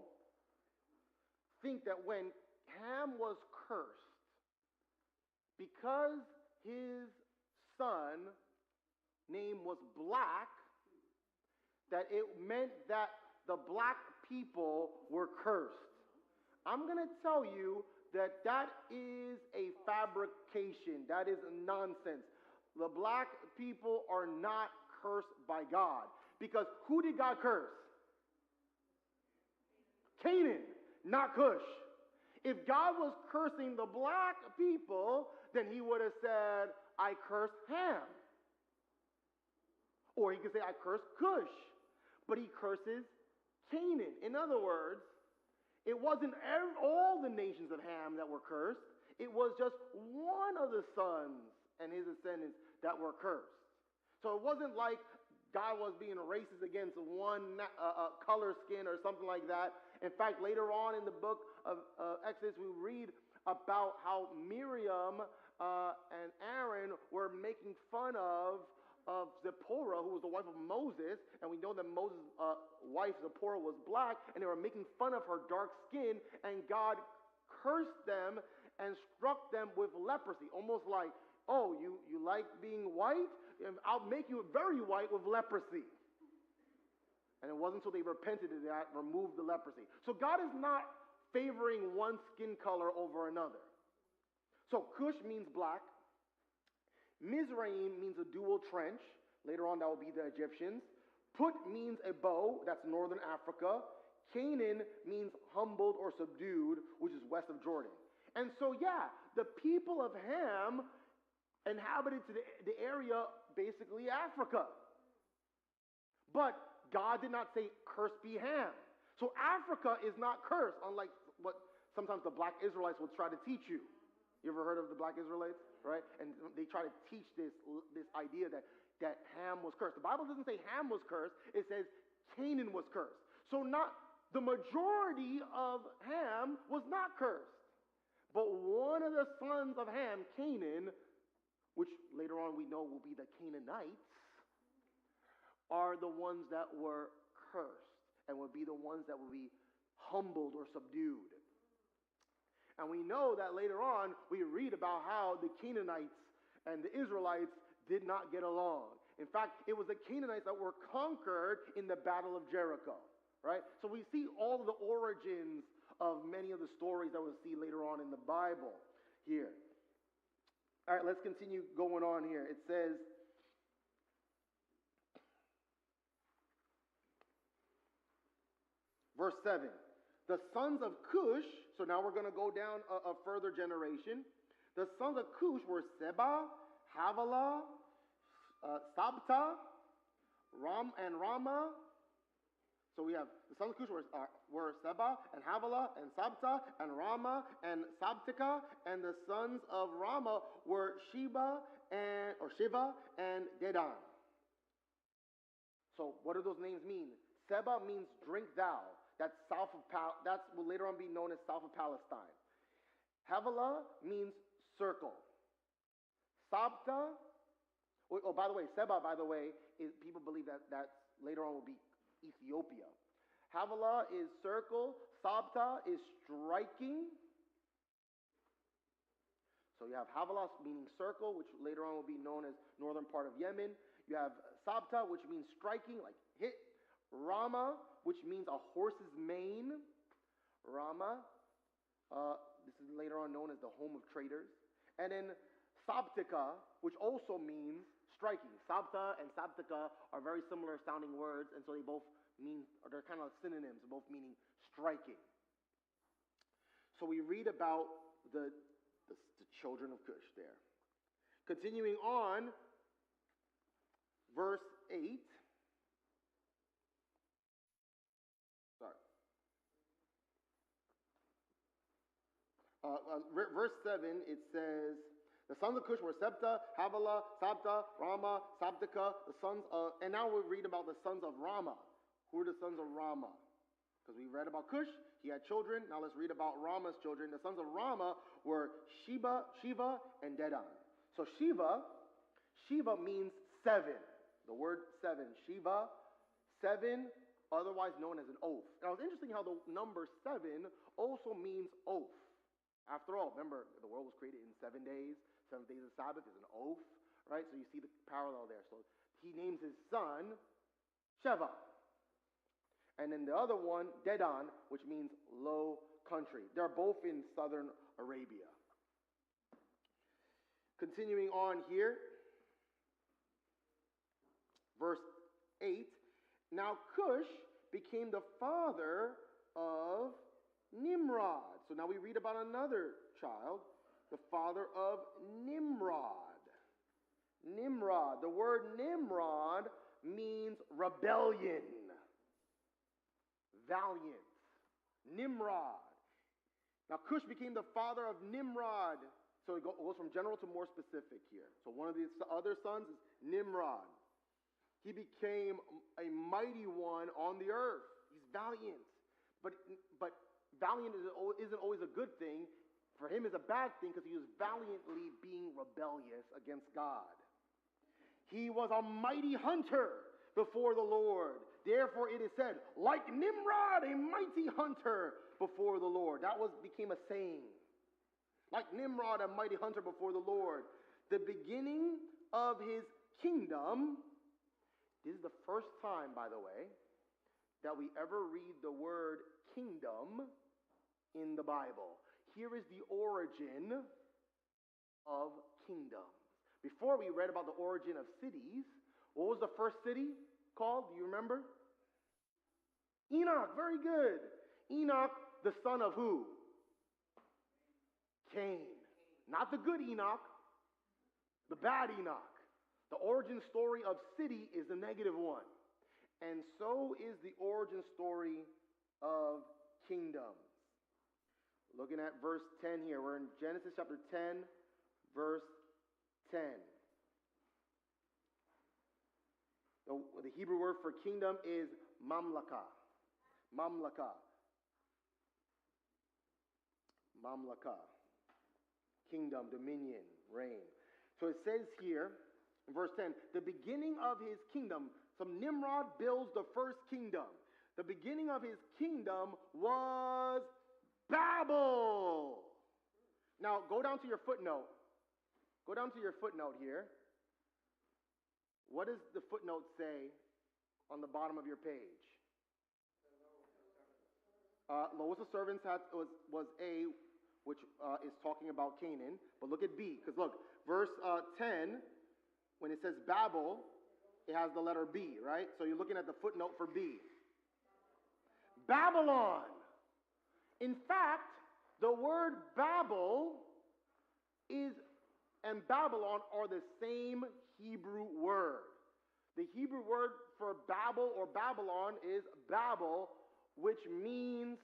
think that when Ham was cursed, because his son name was black, that it meant that the black people were cursed. I'm going to tell you that that is a fabrication. That is nonsense. The black people are not cursed by God. Because who did God curse? Canaan, not Cush. If God was cursing the black people, then he would have said, I curse Ham. Or he could say, I curse Cush. But he curses Canaan. In other words, it wasn't all the nations of Ham that were cursed. It was just one of the sons and his descendants that were cursed. So it wasn't like God was being racist against one color skin or something like that. In fact, later on in the book of Exodus, we read about how Miriam and Aaron were making fun of Zipporah, who was the wife of Moses, and we know that Moses' wife Zipporah was black, and they were making fun of her dark skin, and God cursed them and struck them with leprosy, almost like, oh, you like being white? I'll make you very white with leprosy. And it wasn't until they repented that removed the leprosy. So God is not favoring one skin color over another. So Cush means black. Mizraim means a dual trench. Later on, that will be the Egyptians. Put means a bow. That's northern Africa. Canaan means humbled or subdued, which is west of Jordan. And so, the people of Ham inhabited to the area, basically Africa. But God did not say, cursed be Ham. So Africa is not cursed, unlike what sometimes the black Israelites will try to teach you. You ever heard of the black Israelites? Right? And they try to teach this idea that Ham was cursed. The Bible doesn't say Ham was cursed. It says Canaan was cursed. So not the majority of Ham was not cursed. But one of the sons of Ham, Canaan, which later on we know will be the Canaanites, are the ones that were cursed and would be the ones that will be humbled or subdued. And we know that later on, we read about how the Canaanites and the Israelites did not get along. In fact, it was the Canaanites that were conquered in the Battle of Jericho, right? So we see all of the origins of many of the stories that we'll see later on in the Bible here. All right, let's continue going on here. It says, verse 7, the sons of Cush, so now we're going to go down a further generation. The sons of Cush were Seba, Havilah, Sabta, and Rama. So we have the sons of Cush were Seba and Havilah and Sabta and Rama and Sabtika, and the sons of Rama were Shiva and Dedan. So what do those names mean? Seba means drink thou. That's that's will later on be known as south of Palestine. Havilah means circle. Sabta. Oh, by the way, Seba, people believe that later on will be Ethiopia. Havilah is circle. Sabta is striking. So you have Havilah meaning circle, which later on will be known as northern part of Yemen. You have Sabta, which means striking, like hit. Rama, which means a horse's mane. Rama. This is later on known as the home of traders. And then Sabtika, which also means striking. Sabta and Sabtika are very similar sounding words, and so they both mean, or they're kind of synonyms, both meaning striking. So we read about the children of Cush there. Continuing on, verse 8. Verse 7, it says, the sons of Cush were Septa, Havilah, Sabta, Rama, Sabtika, the sons of, and now we'll read about the sons of Rama. Who are the sons of Rama? Because we read about Cush, he had children. Now let's read about Rama's children. The sons of Rama were Shiva, and Dedan. So Shiva means seven. The word seven. Shiva, seven, otherwise known as an oath. Now it's interesting how the number 7 also means oath. After all, remember, the world was created in 7 days. 7 days of Sabbath is an oath, right? So you see the parallel there. So he names his son Sheva. And then the other one, Dedan, which means low country. They're both in southern Arabia. Continuing on here, verse 8. Now Cush became the father of Nimrod. So now we read about another child, the father of Nimrod. Nimrod. The word Nimrod means rebellion. Valiant. Nimrod. Now Cush became the father of Nimrod. So it goes from general to more specific here. So one of the other sons is Nimrod. He became a mighty one on the earth. He's valiant. But valiant isn't always a good thing. For him, it's a bad thing because he was valiantly being rebellious against God. He was a mighty hunter before the Lord. Therefore, it is said, like Nimrod, a mighty hunter before the Lord. That became a saying. Like Nimrod, a mighty hunter before the Lord. The beginning of his kingdom. This is the first time, by the way, that we ever read the word kingdom in the Bible. Here is the origin of kingdoms. Before we read about the origin of cities, what was the first city called? Do you remember? Enoch. Very good. Enoch, the son of who? Cain. Not the good Enoch, the bad Enoch. The origin story of city is the negative one. And so is the origin story of kingdoms. Looking at verse 10 here. We're in Genesis chapter 10, verse 10. The Hebrew word for kingdom is mamlaka. Mamlaka. Mamlaka. Kingdom, dominion, reign. So it says here, in verse 10, the beginning of his kingdom. So Nimrod builds the first kingdom. The beginning of his kingdom was Babel. Now, go down to your footnote. Go down to your footnote here. What does the footnote say on the bottom of your page? Lowest of servants was A, which is talking about Canaan. But look at B, because look, verse 10, when it says Babel, it has the letter B, right? So you're looking at the footnote for B. Babylon. In fact, the word Babel and Babylon are the same Hebrew word. The Hebrew word for Babel or Babylon is Babel, which means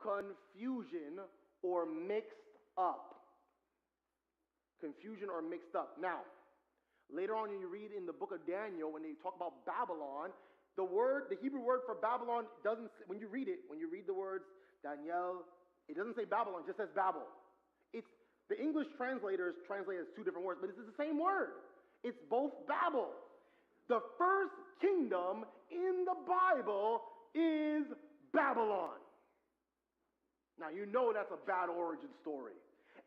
confusion or mixed up. Confusion or mixed up. Now, later on you read in the book of Daniel, when they talk about Babylon, the Hebrew word for Babylon doesn't, when you read the words Daniel, it doesn't say Babylon, it just says Babel. The English translators translate it as two different words, but it's the same word. It's both Babel. The first kingdom in the Bible is Babylon. Now, you know that's a bad origin story.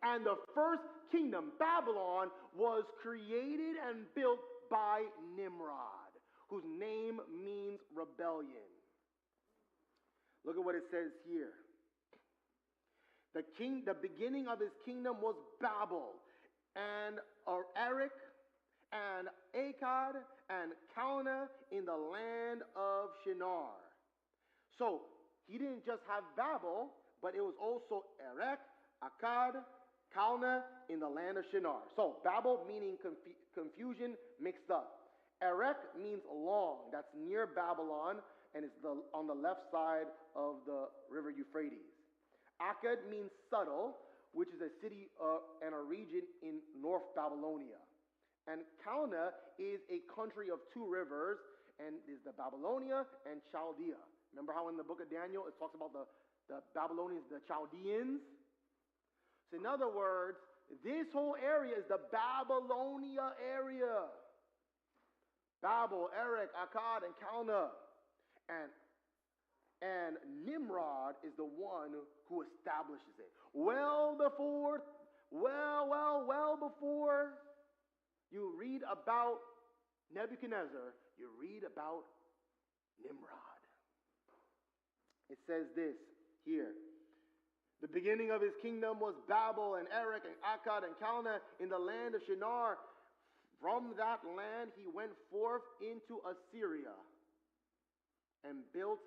And the first kingdom, Babylon, was created and built by Nimrod, whose name means rebellion. Look at what it says here. The beginning of his kingdom was Babel, and Erech, and Akkad, and Calneh in the land of Shinar. So, he didn't just have Babel, but it was also Erech, Akkad, Calneh in the land of Shinar. So, Babel meaning confusion, mixed up. Erech means long. That's near Babylon, and it's on the left side of the river Euphrates. Akkad means subtle, which is a city and a region in North Babylonia. And Calneh is a country of two rivers, and is the Babylonia and Chaldea. Remember how in the book of Daniel it talks about the Babylonians, the Chaldeans? So in other words, this whole area is the Babylonia area. Babel, Erech, Akkad, and Calneh. And Nimrod is the one who establishes it. Well before you read about Nebuchadnezzar, you read about Nimrod. It says this here. The beginning of his kingdom was Babel and Erech and Akkad and Calneh in the land of Shinar. From that land he went forth into Assyria and built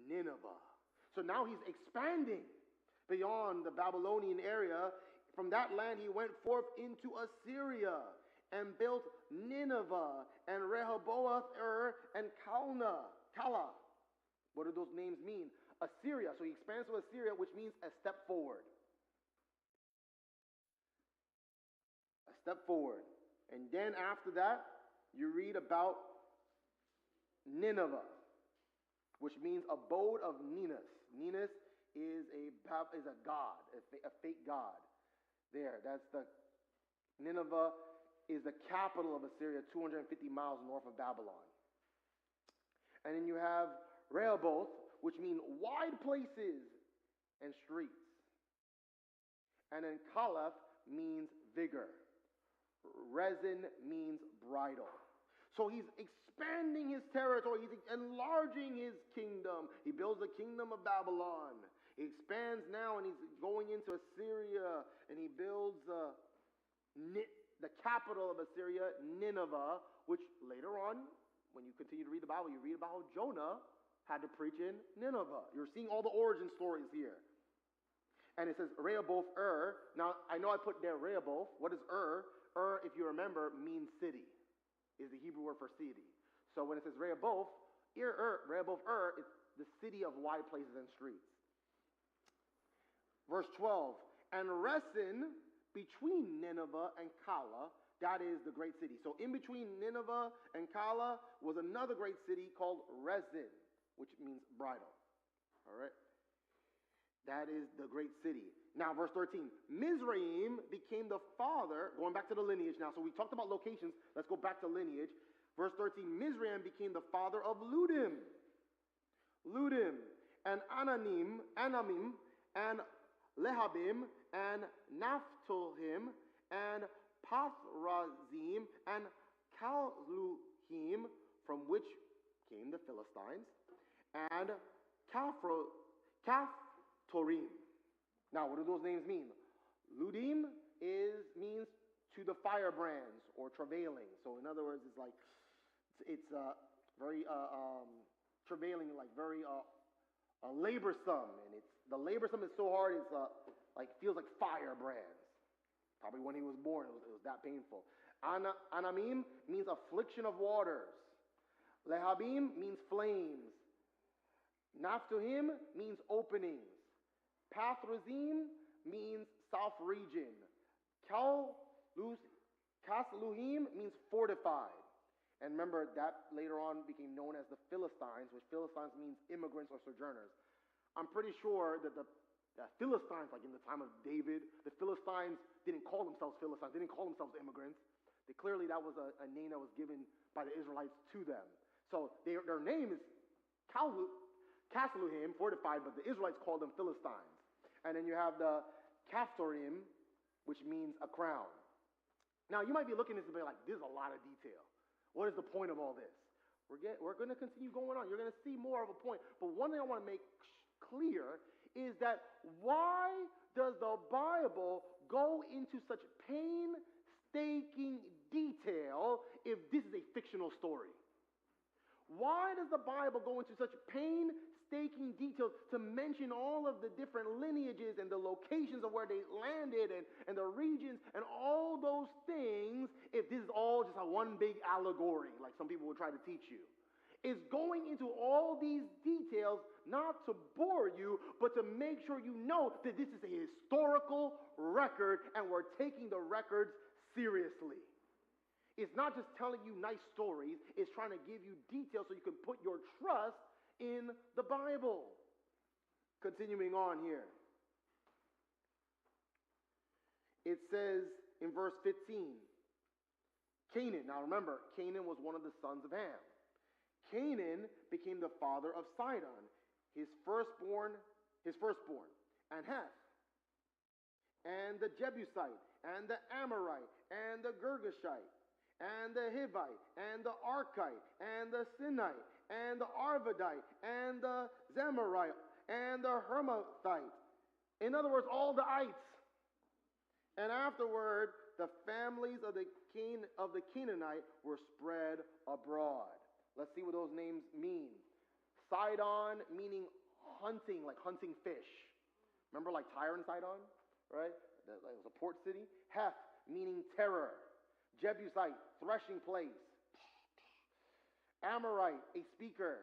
Nineveh. So now he's expanding beyond the Babylonian area. From that land he went forth into Assyria and built Nineveh and Rehoboth, and Kala. What do those names mean? Assyria. So he expands to Assyria, which means a step forward. A step forward. And then after that, you read about Nineveh, which means abode of Ninus. Ninus is a god, a fake god. Nineveh is the capital of Assyria, 250 miles north of Babylon. And then you have Rehoboth, which means wide places and streets. And then Caliph means vigor. Resin means bridle. So he's expanding his territory. He's enlarging his kingdom. He builds the kingdom of Babylon. He expands now and he's going into Assyria. And he builds the capital of Assyria, Nineveh, which later on, when you continue to read the Bible, you read about how Jonah had to preach in Nineveh. You're seeing all the origin stories here. And it says Rehoboth, Now, I know I put there Rehoboth. What is if you remember, means city. Is the Hebrew word for city. So when it says Rehoboth, it's the city of wide places and streets. Verse 12, and Resin between Nineveh and Kala, that is the great city. So in between Nineveh and Kala was another great city called Resin, which means bridle. All right? That is the great city. Now, verse 13. Mizraim became the father, going back to the lineage now. So we talked about locations. Let's go back to lineage. Verse 13. Mizraim became the father of Ludim, and Anamim, and Lehabim, and Naphtahim, and Pathrazim, and Calluhim, from which came the Philistines, and Caphtorim. Now, what do those names mean? Ludim means to the firebrands or travailing. So, in other words, it's like it's very travailing, like very laborsome, and it's the laborsome is so hard it's like feels like firebrands. Probably when he was born, it was that painful. Anamim means affliction of waters. Lehabim means flames. Naphtahim means openings. Pathrazim means south region. Casluhim means fortified. And remember, that later on became known as the Philistines, which Philistines means immigrants or sojourners. I'm pretty sure that the Philistines, like in the time of David, the Philistines didn't call themselves Philistines, they didn't call themselves immigrants. Clearly that was a name that was given by the Israelites to them. So their name is Casluhim, fortified, but the Israelites called them Philistines. And then you have the Caphtorim, which means a crown. Now you might be looking at this and be like, this is a lot of detail. What is the point of all this? We're going to continue going on. You're going to see more of a point. But one thing I want to make clear is that why does the Bible go into such painstaking detail if this is a fictional story? Why does the Bible go into such painstaking detail to mention all of the different lineages and the locations of where they landed and the regions and all those things if this is all just a one big allegory like some people will try to teach you? It's going into all these details not to bore you, but to make sure you know that this is a historical record and we're taking the records seriously. It's not just telling you nice stories, it's trying to give you details so you can put your trust in the Bible. Continuing on here. It says in verse 15, Canaan. Now remember, Canaan was one of the sons of Ham. Canaan became the father of Sidon, his firstborn, and Heth, and the Jebusite, and the Amorite, and the Girgashite, and the Hivite, and the Archite, and the Sinite, and the Arvadite, and the Zemarite, and the Hermathite. In other words, all the ites. And afterward, the families of the Canaanite were spread abroad. Let's see what those names mean. Sidon meaning hunting, like hunting fish. Remember like Tyre and Sidon, right? It was a port city. Heth meaning terror. Jebusite, threshing place. Amorite, a speaker.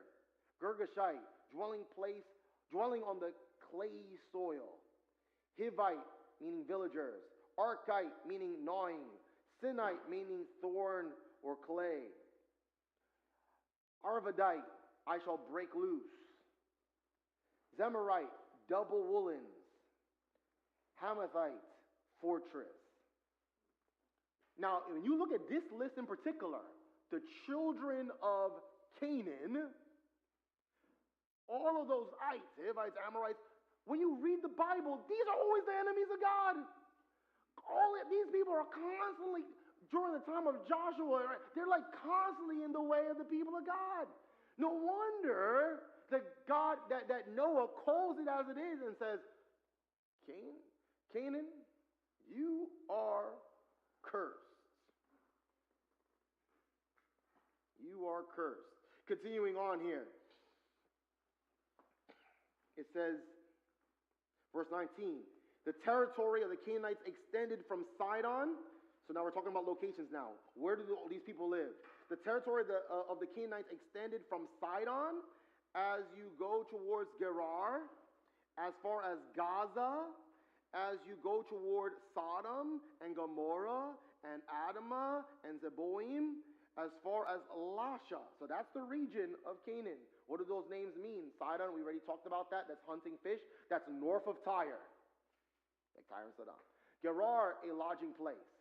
Girgashite, dwelling on the clayey soil. Hivite, meaning villagers. Archite, meaning gnawing. Sinite, meaning thorn or clay. Arvadite, I shall break loose. Zemarite, double woolens. Hamathite, fortress. Now, when you look at this list in particular, the children of Canaan, all of those ites, Hivites, Amorites, when you read the Bible, these are always the enemies of God. These people are constantly, during the time of Joshua, right, they're like constantly in the way of the people of God. No wonder that Noah calls it as it is and says, Canaan, you are cursed. You are cursed. Continuing on here. It says, verse 19, the territory of the Canaanites extended from Sidon. So now we're talking about locations now. Where do all these people live? The territory of the Canaanites extended from Sidon as you go towards Gerar, as far as Gaza, as you go toward Sodom and Gomorrah and Admah and Zeboim, as far as Lasha. So that's the region of Canaan. What do those names mean? Sidon, we already talked about that. That's hunting fish. That's north of Tyre. Like Tyre and Sidon. Gerar, a lodging place.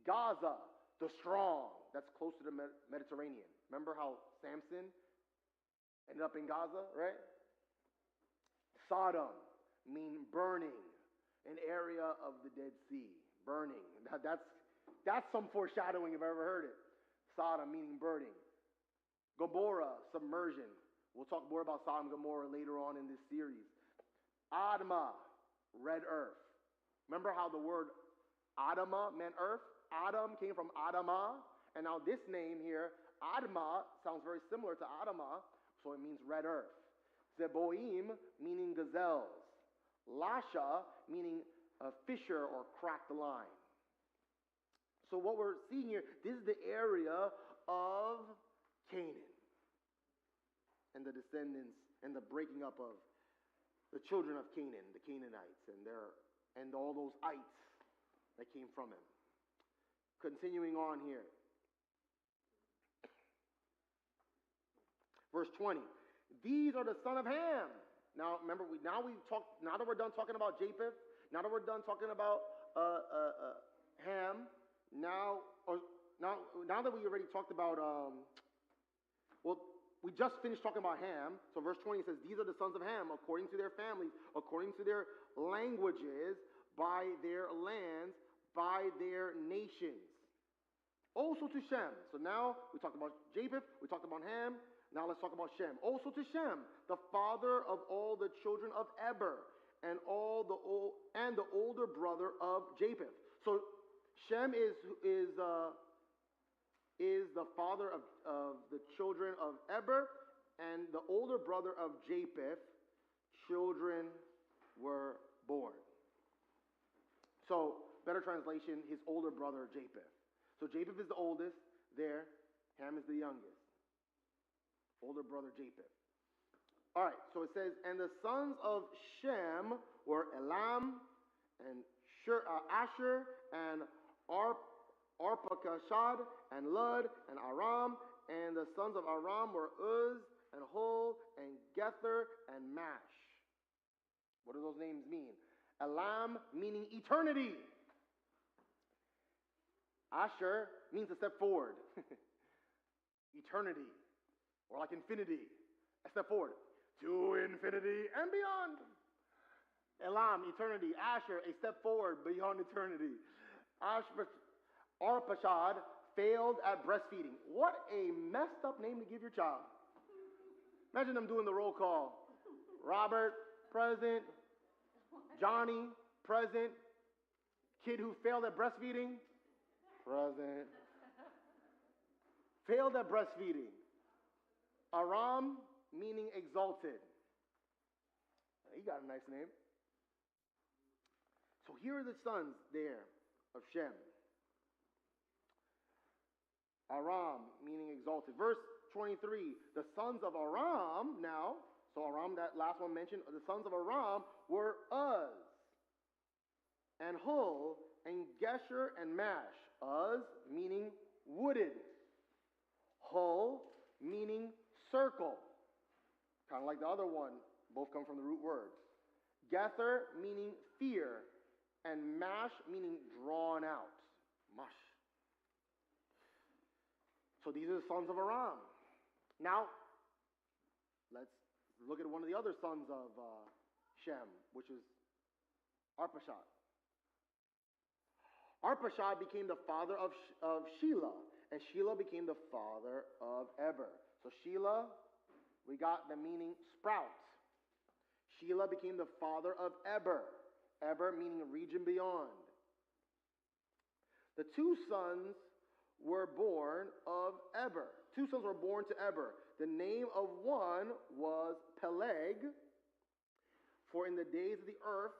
Gaza, the strong. That's close to the Mediterranean. Remember how Samson ended up in Gaza, right? Sodom, mean burning. an area of the Dead Sea, burning. That's some foreshadowing if I ever heard it. Sodom meaning burning. Gomorrah, submersion. We'll talk more about Sodom and Gomorrah later on in this series. Admah, red earth. Remember how the word Adamah meant earth? Adam came from Adamah. And now this name here, Admah, sounds very similar to Adamah, so it means red earth. Zeboim, meaning gazelles. Lasha, meaning a fisher or cracked line. So what we're seeing here, this is the area of Canaan. And the descendants and the breaking up of the children of Canaan, the Canaanites, and all those ites that came from him. Continuing on here. Verse 20. These are the son of Ham. Now remember, now that we're done talking about Japheth, now that we're done talking about Ham, now that we already talked about we just finished talking about Ham. So verse 20 says, these are the sons of Ham, according to their families, according to their languages, by their lands, by their nations. Also to Shem. So now we talked about Japheth, we talked about Ham. Now let's talk about Shem. Also to Shem, the father of all the children of Eber, and the older brother of Japheth. So Shem is the father of the children of Eber, and the older brother of Japheth. Children were born. So better translation, his older brother Japheth. So Japheth is the oldest there. Ham is the youngest. Older brother Japheth. All right, so it says, and the sons of Shem were Elam, and Asher, and Arpachshad, and Lud, and Aram. And the sons of Aram were Uz, and Hul, and Gether, and Mash. What do those names mean? Elam meaning eternity. Asher means a step forward. Eternity. Or like infinity. A step forward. To infinity and beyond. Elam, eternity. Asher, a step forward beyond eternity. Arpachshad failed at breastfeeding. What a messed up name to give your child. Imagine them doing the roll call. Robert, present. Johnny, present. Kid who failed at breastfeeding, present. Failed at breastfeeding. Aram, meaning exalted. He got a nice name. So here are the sons there of Shem. Aram, meaning exalted. Verse 23, the sons of Aram now, so Aram, that last one mentioned, the sons of Aram were Uz, and Hul, and Gesher, and Mash. Uz, meaning wooded. Hul, meaning circle. Kind of like the other one, both come from the root word. Gether, meaning fear, and Mash, meaning drawn out. Mush. So these are the sons of Aram. Now, let's look at one of the other sons of Shem, which is Arpachshad. Arpachshad became the father of Shelah, and Shelah became the father of Eber. So Shelah, we got the meaning sprout. Shelah became the father of Eber. Eber meaning a region beyond. The two sons were born of Eber. Two sons were born to Eber. The name of one was Peleg, for in the days of the earth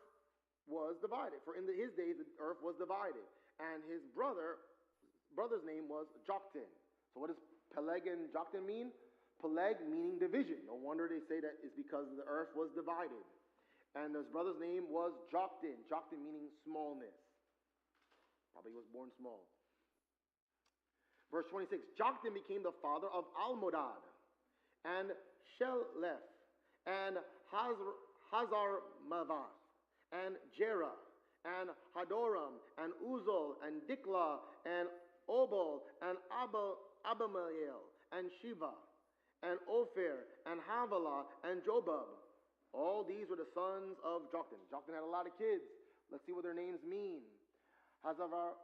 was divided. For in his days the earth was divided. And his brother's name was Joktan. So what does Peleg and Joktan mean? Peleg meaning division. No wonder they say that it's because the earth was divided. And his brother's name was Joktan. Joktan meaning smallness. Probably was born small. Verse 26, Joktan became the father of Almodad, and Shelef, and Hazarmaveth, and Jerah, and Hadoram, and Uzal, and Diklah, and Obal, and Abimael, and Shiva, and Ophir, and Havilah, and Jobab. All these were the sons of Joktan. Joktan had a lot of kids, Let's see what their names mean. Hazar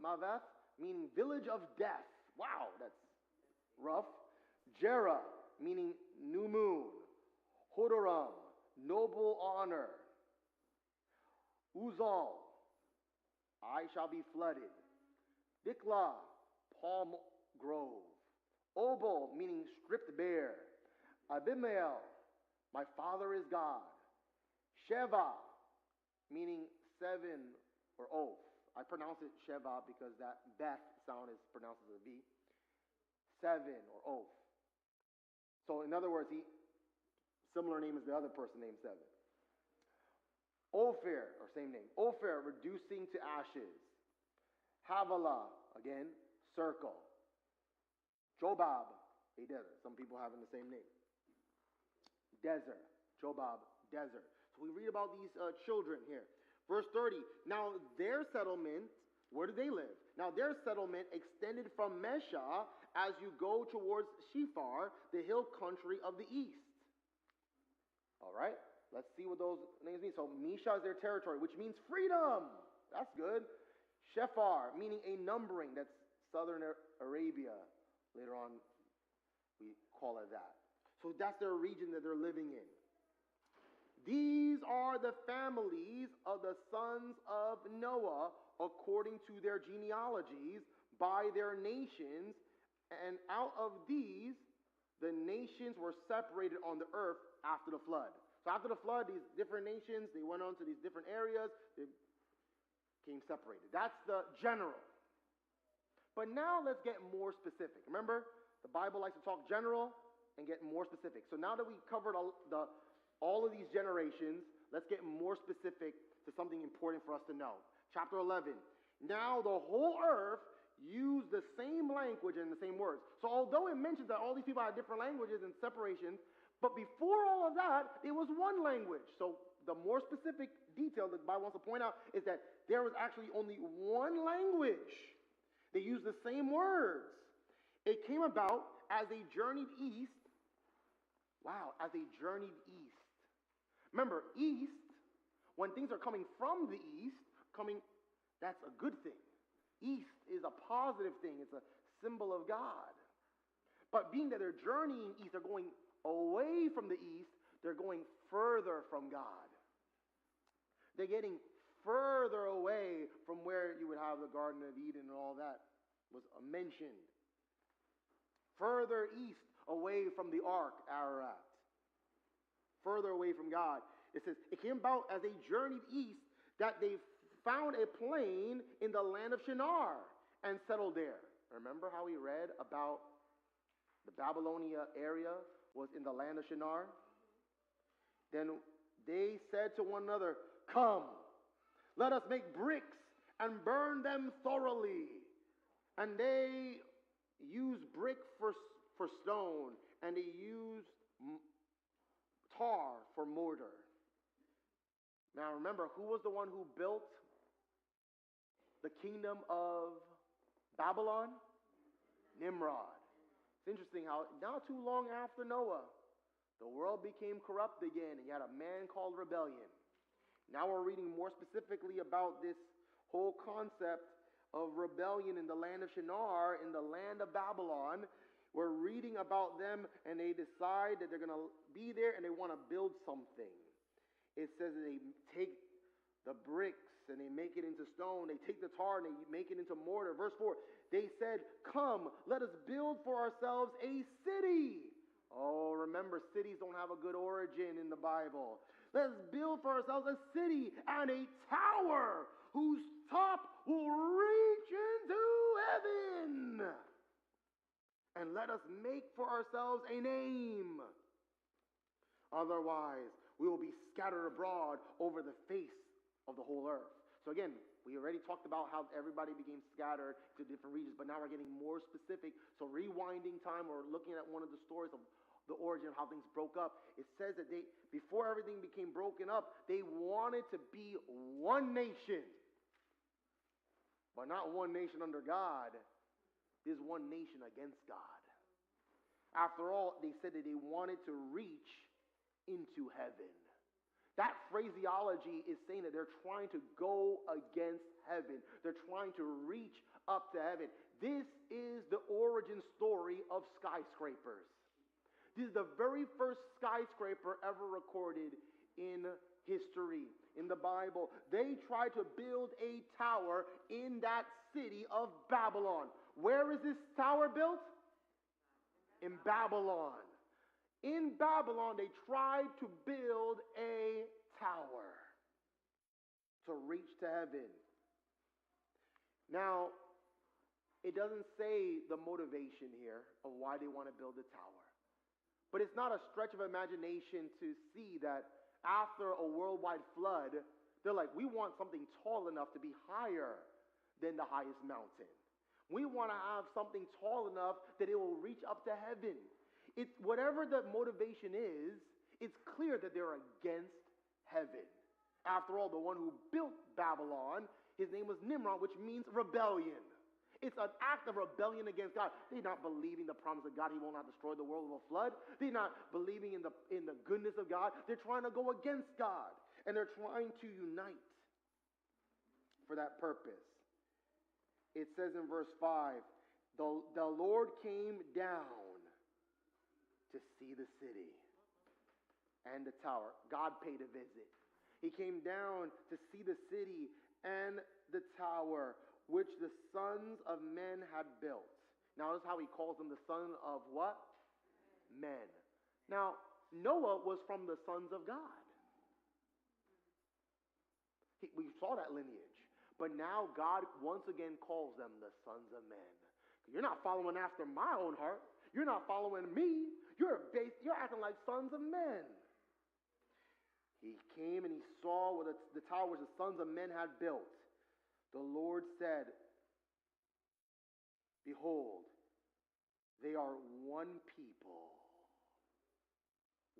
Maveth, meaning village of death. Wow, that's rough. Jera, meaning new moon. Hodoram, noble honor. Uzal, I shall be flooded. Dikla, palm grove. Obal, meaning stripped bare. Abimael, my father is God. Sheva, meaning seven or oath. I pronounce it Sheva because that Beth sound is pronounced as a V. Seven or oath. So in other words, similar name as the other person named Seven. Ophir, or same name. Ophir, reducing to ashes. Havilah, again, circle. Jobab, a desert. Some people having the same name. Desert. Jobab, desert. So we read about these children here. Verse 30, now their settlement, where do they live? Now their settlement extended from Mesha as you go towards Shephar, the hill country of the east. All right, let's see what those names mean. So Mesha is their territory, which means freedom. That's good. Shephar, meaning a numbering. That's southern Arabia. Later on, we call it that. So that's their region that they're living in. These are the families of the sons of Noah according to their genealogies by their nations, and out of these the nations were separated on the earth after the flood. So after the flood, these different nations, they went on to these different areas, they became separated. That's the general. But now let's get more specific. Remember, the Bible likes to talk general and get more specific. So now that we covered all of these generations, let's get more specific to something important for us to know. Chapter 11. Now the whole earth used the same language and the same words. So although it mentions that all these people had different languages and separations, but before all of that, it was one language. So the more specific detail that the Bible wants to point out is that there was actually only one language. They used the same words. It came about as they journeyed east. Wow, as they journeyed east. Remember, east, when things are coming from the east, that's a good thing. East is a positive thing. It's a symbol of God. But being that they're journeying east, they're going away from the east, they're going further from God. They're getting further away from where you would have the Garden of Eden and all that was mentioned. Further east, away from the ark, Ararat. Further away from God. It says, it came about as they journeyed east that they found a plain in the land of Shinar and settled there. Remember how we read about the Babylonia area was in the land of Shinar? Then they said to one another, come, let us make bricks and burn them thoroughly. And they used brick for stone, and they used tar for mortar. Now remember, who was the one who built the kingdom of Babylon? Nimrod. It's interesting how not too long after Noah, the world became corrupt again, and you had a man called rebellion. Now we're reading more specifically about this whole concept of rebellion in the land of Shinar, in the land of Babylon. We're reading about them, and they decide that they're going to be there, and they want to build something. It says that they take the bricks, and they make it into stone. They take the tar, and they make it into mortar. Verse 4, they said, come, let us build for ourselves a city. Oh, remember, cities don't have a good origin in the Bible. Let us build for ourselves a city and a tower whose top will reach into heaven. And let us make for ourselves a name. Otherwise, we will be scattered abroad over the face of the whole earth. So again, we already talked about how everybody became scattered to different regions, but now we're getting more specific. So rewinding time, or looking at one of the stories of the origin of how things broke up, it says that before everything became broken up, they wanted to be one nation. But not one nation under God. There's one nation against God. After all, they said that they wanted to reach into heaven. That phraseology is saying that they're trying to go against heaven. They're trying to reach up to heaven. This is the origin story of skyscrapers. This is the very first skyscraper ever recorded in history, in the Bible. They tried to build a tower in that city of Babylon. Where is this tower built? In Babylon. In Babylon, they tried to build a tower to reach to heaven. Now, it doesn't say the motivation here of why they want to build a tower. But it's not a stretch of imagination to see that after a worldwide flood, they're like, we want something tall enough to be higher than the highest mountain. We want to have something tall enough that it will reach up to heaven. It's whatever the motivation is, it's clear that they're against heaven. After all, the one who built Babylon, his name was Nimrod, which means rebellion. It's an act of rebellion against God. They're not believing the promise of God. He will not destroy the world with a flood. They're not believing in the goodness of God. They're trying to go against God. And they're trying to unite for that purpose. It says in verse 5, the Lord came down to see the city and the tower. God paid a visit. He came down to see the city and the tower, which the sons of men had built. Now, notice how he calls them the son of what? Men. Now, Noah was from the sons of God. We saw that lineage. But now God once again calls them the sons of men. You're not following after my own heart. You're not following me. You're acting like sons of men. He came and he saw what the tower which the sons of men had built. The Lord said, behold, they are one people.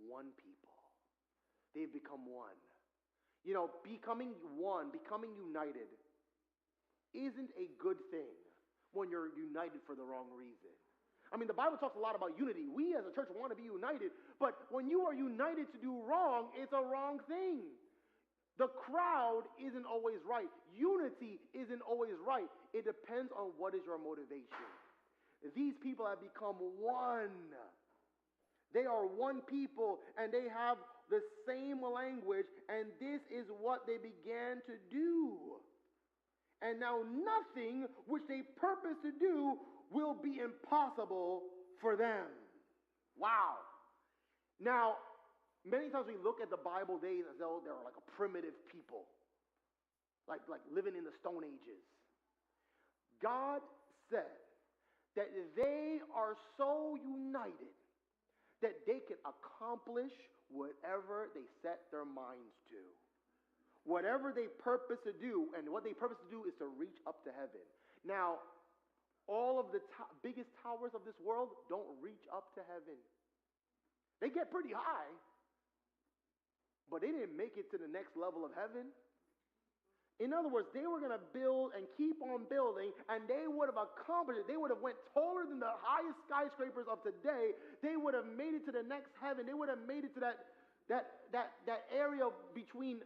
One people. They've become one. You know, becoming one, becoming united isn't a good thing when you're united for the wrong reason. I mean, the Bible talks a lot about unity. We as a church want to be united, but when you are united to do wrong, it's a wrong thing. The crowd isn't always right. Unity isn't always right. It depends on what is your motivation. These people have become one. They are one people, and they have the same language, and this is what they began to do. And now nothing which they purpose to do will be impossible for them. Wow. Now, many times we look at the Bible days as though they're like a primitive people, like living in the Stone Ages. God said that they are so united that they can accomplish whatever they set their minds to. Whatever they purpose to do, and what they purpose to do is to reach up to heaven. Now, all of the biggest towers of this world don't reach up to heaven. They get pretty high, but they didn't make it to the next level of heaven. In other words, they were going to build and keep on building, and they would have accomplished it. They would have went taller than the highest skyscrapers of today. They would have made it to the next heaven. They would have made it to that area between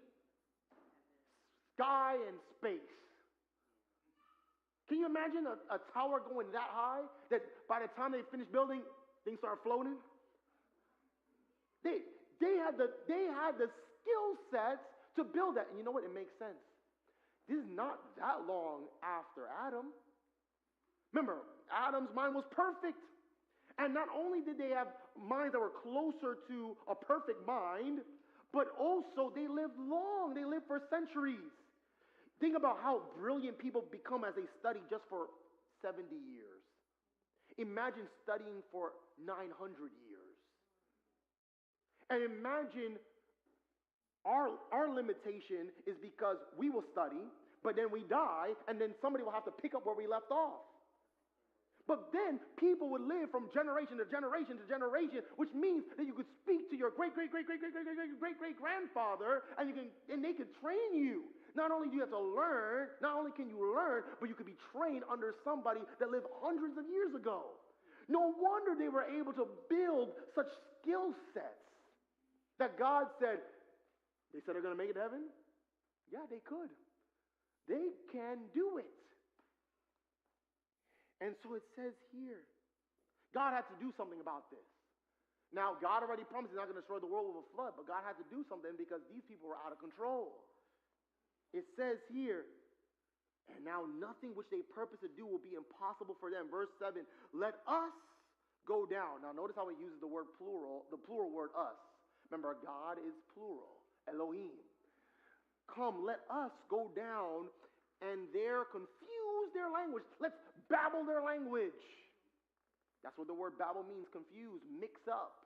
sky and space. Can you imagine a tower going that high that by the time they finish building, things start floating? They had the skill sets to build that. And you know what? It makes sense. This is not that long after Adam. Remember, Adam's mind was perfect. And not only did they have minds that were closer to a perfect mind, but also they lived long. They lived for centuries. Think about how brilliant people become as they study just for 70 years. Imagine studying for 900 years. And imagine our limitation is because we will study, but then we die, and then somebody will have to pick up where we left off. But then people would live from generation to generation to generation, which means that you could speak to your great-great-great-great-great-great-great-grandfather, and they could train you. Not only do you have to learn, not only can you learn, but you could be trained under somebody that lived hundreds of years ago. No wonder they were able to build such skill sets that God said, They said they're going to make it to heaven? Yeah, they could. They can do it. And so it says here, God had to do something about this. Now, God already promised He's not going to destroy the world with a flood, but God had to do something because these people were out of control. It says here, and now nothing which they purpose to do will be impossible for them. Verse 7, let us go down. Now, notice how it uses the word plural, the plural word us. Remember, God is plural, Elohim. Come, let us go down and there confuse their language. Let's babble their language. That's what the word babble means, confuse, mix up.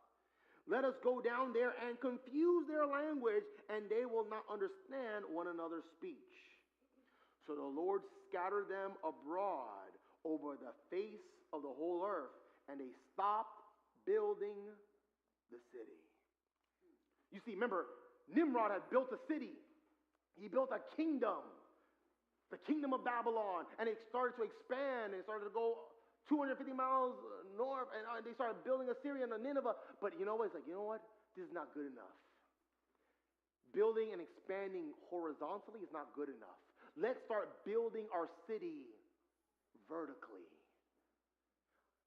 Let us go down there and confuse their language, and they will not understand one another's speech. So the Lord scattered them abroad over the face of the whole earth, and they stopped building the city. You see, remember, Nimrod had built a city. He built a kingdom, the kingdom of Babylon, and it started to expand and started to go 250 miles north, and they started building Assyria and Nineveh. But you know what? It's like, you know what? This is not good enough. Building and expanding horizontally is not good enough. Let's start building our city vertically.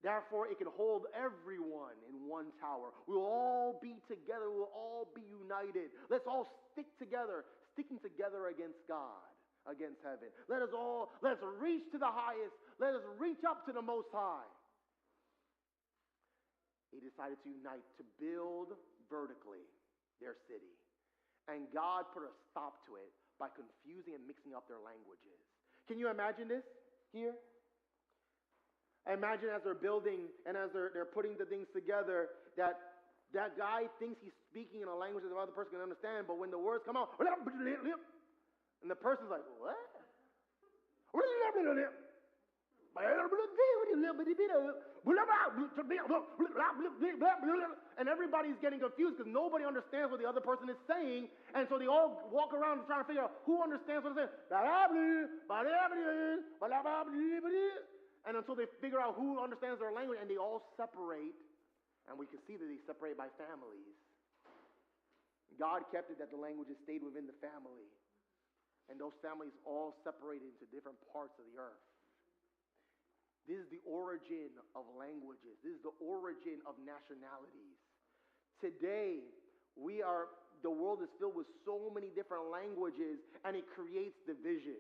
Therefore, it can hold everyone in one tower. We'll all be together. We'll all be united. Let's all stick together, sticking together against God, against heaven. Let's reach to the highest. Let us reach up to the Most High. He decided to unite, to build vertically their city. And God put a stop to it by confusing and mixing up their languages. Can you imagine this here? Imagine as they're building and as they're putting the things together, that guy thinks he's speaking in a language that the other person can understand, but when the words come out, and the person's like, what? And everybody's getting confused because nobody understands what the other person is saying, and so they all walk around trying to figure out who understands what they're saying. And until they figure out who understands their language, and they all separate, and we can see that they separate by families. God kept it that the languages stayed within the family, and those families all separated into different parts of the earth. This is the origin of languages. This is the origin of nationalities. Today, the world is filled with so many different languages, and it creates division.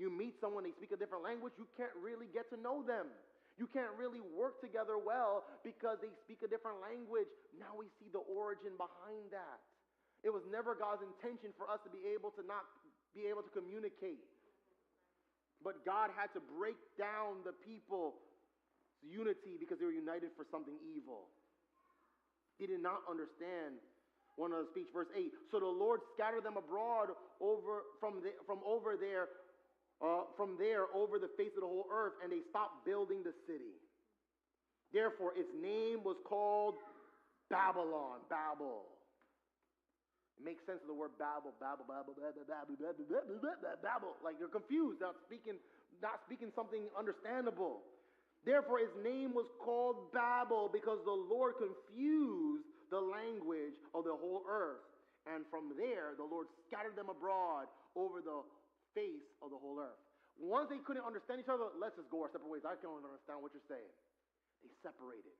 You meet someone, they speak a different language, you can't really get to know them. You can't really work together well because they speak a different language. Now we see the origin behind that. It was never God's intention for us to be able to not be able to communicate. But God had to break down the people's unity because they were united for something evil. They did not understand one another's speech. Verse 8, so the Lord scattered them abroad from there over the face of the whole earth, and they stopped building the city. Therefore, its name was called Babylon, Babel. It makes sense of the word Babel, Babel, Babel, Babel, Babel, Babel, Babel, Babel. Like they're confused, not speaking something understandable. Therefore, its name was called Babel because the Lord confused the language of the whole earth. And from there, the Lord scattered them abroad over the face of the whole earth. Once they couldn't understand each other, let's just go our separate ways. I can't understand what you're saying. They separated.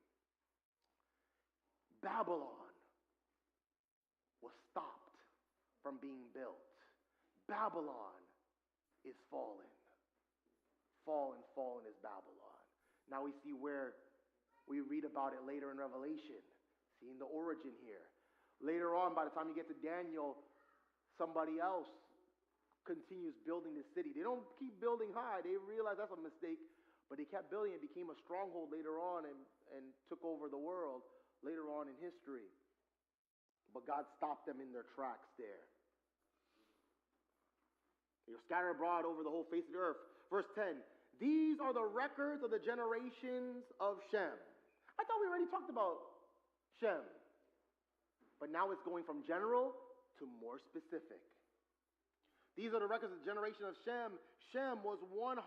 Babylon was stopped from being built. Babylon is fallen. Fallen is Babylon. Now we see where we read about it later in Revelation, seeing the origin here. Later on, by the time you get to Daniel, somebody else continues building the city. They don't keep building high. They realize that's a mistake, but they kept building. It became a stronghold later on and took over the world later on in history. But God stopped them in their tracks there. They were scattered abroad over the whole face of the earth. Verse 10, these are the records of the generations of Shem. I thought we already talked about Shem. But now it's going from general to more specific. These are the records of the generation of Shem. Shem was 100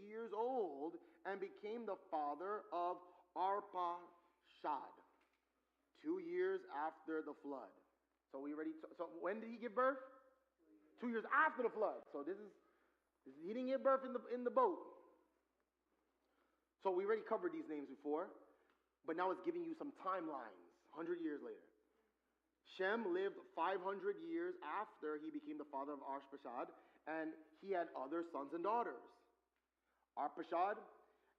years old and became the father of Arpachshad 2 years after the flood. So so when did he give birth? 2 years after the flood. So he didn't give birth in the boat. So we already covered these names before, but now it's giving you some timelines, 100 years later. Shem lived 500 years after he became the father of Arphaxad, and he had other sons and daughters. Arphaxad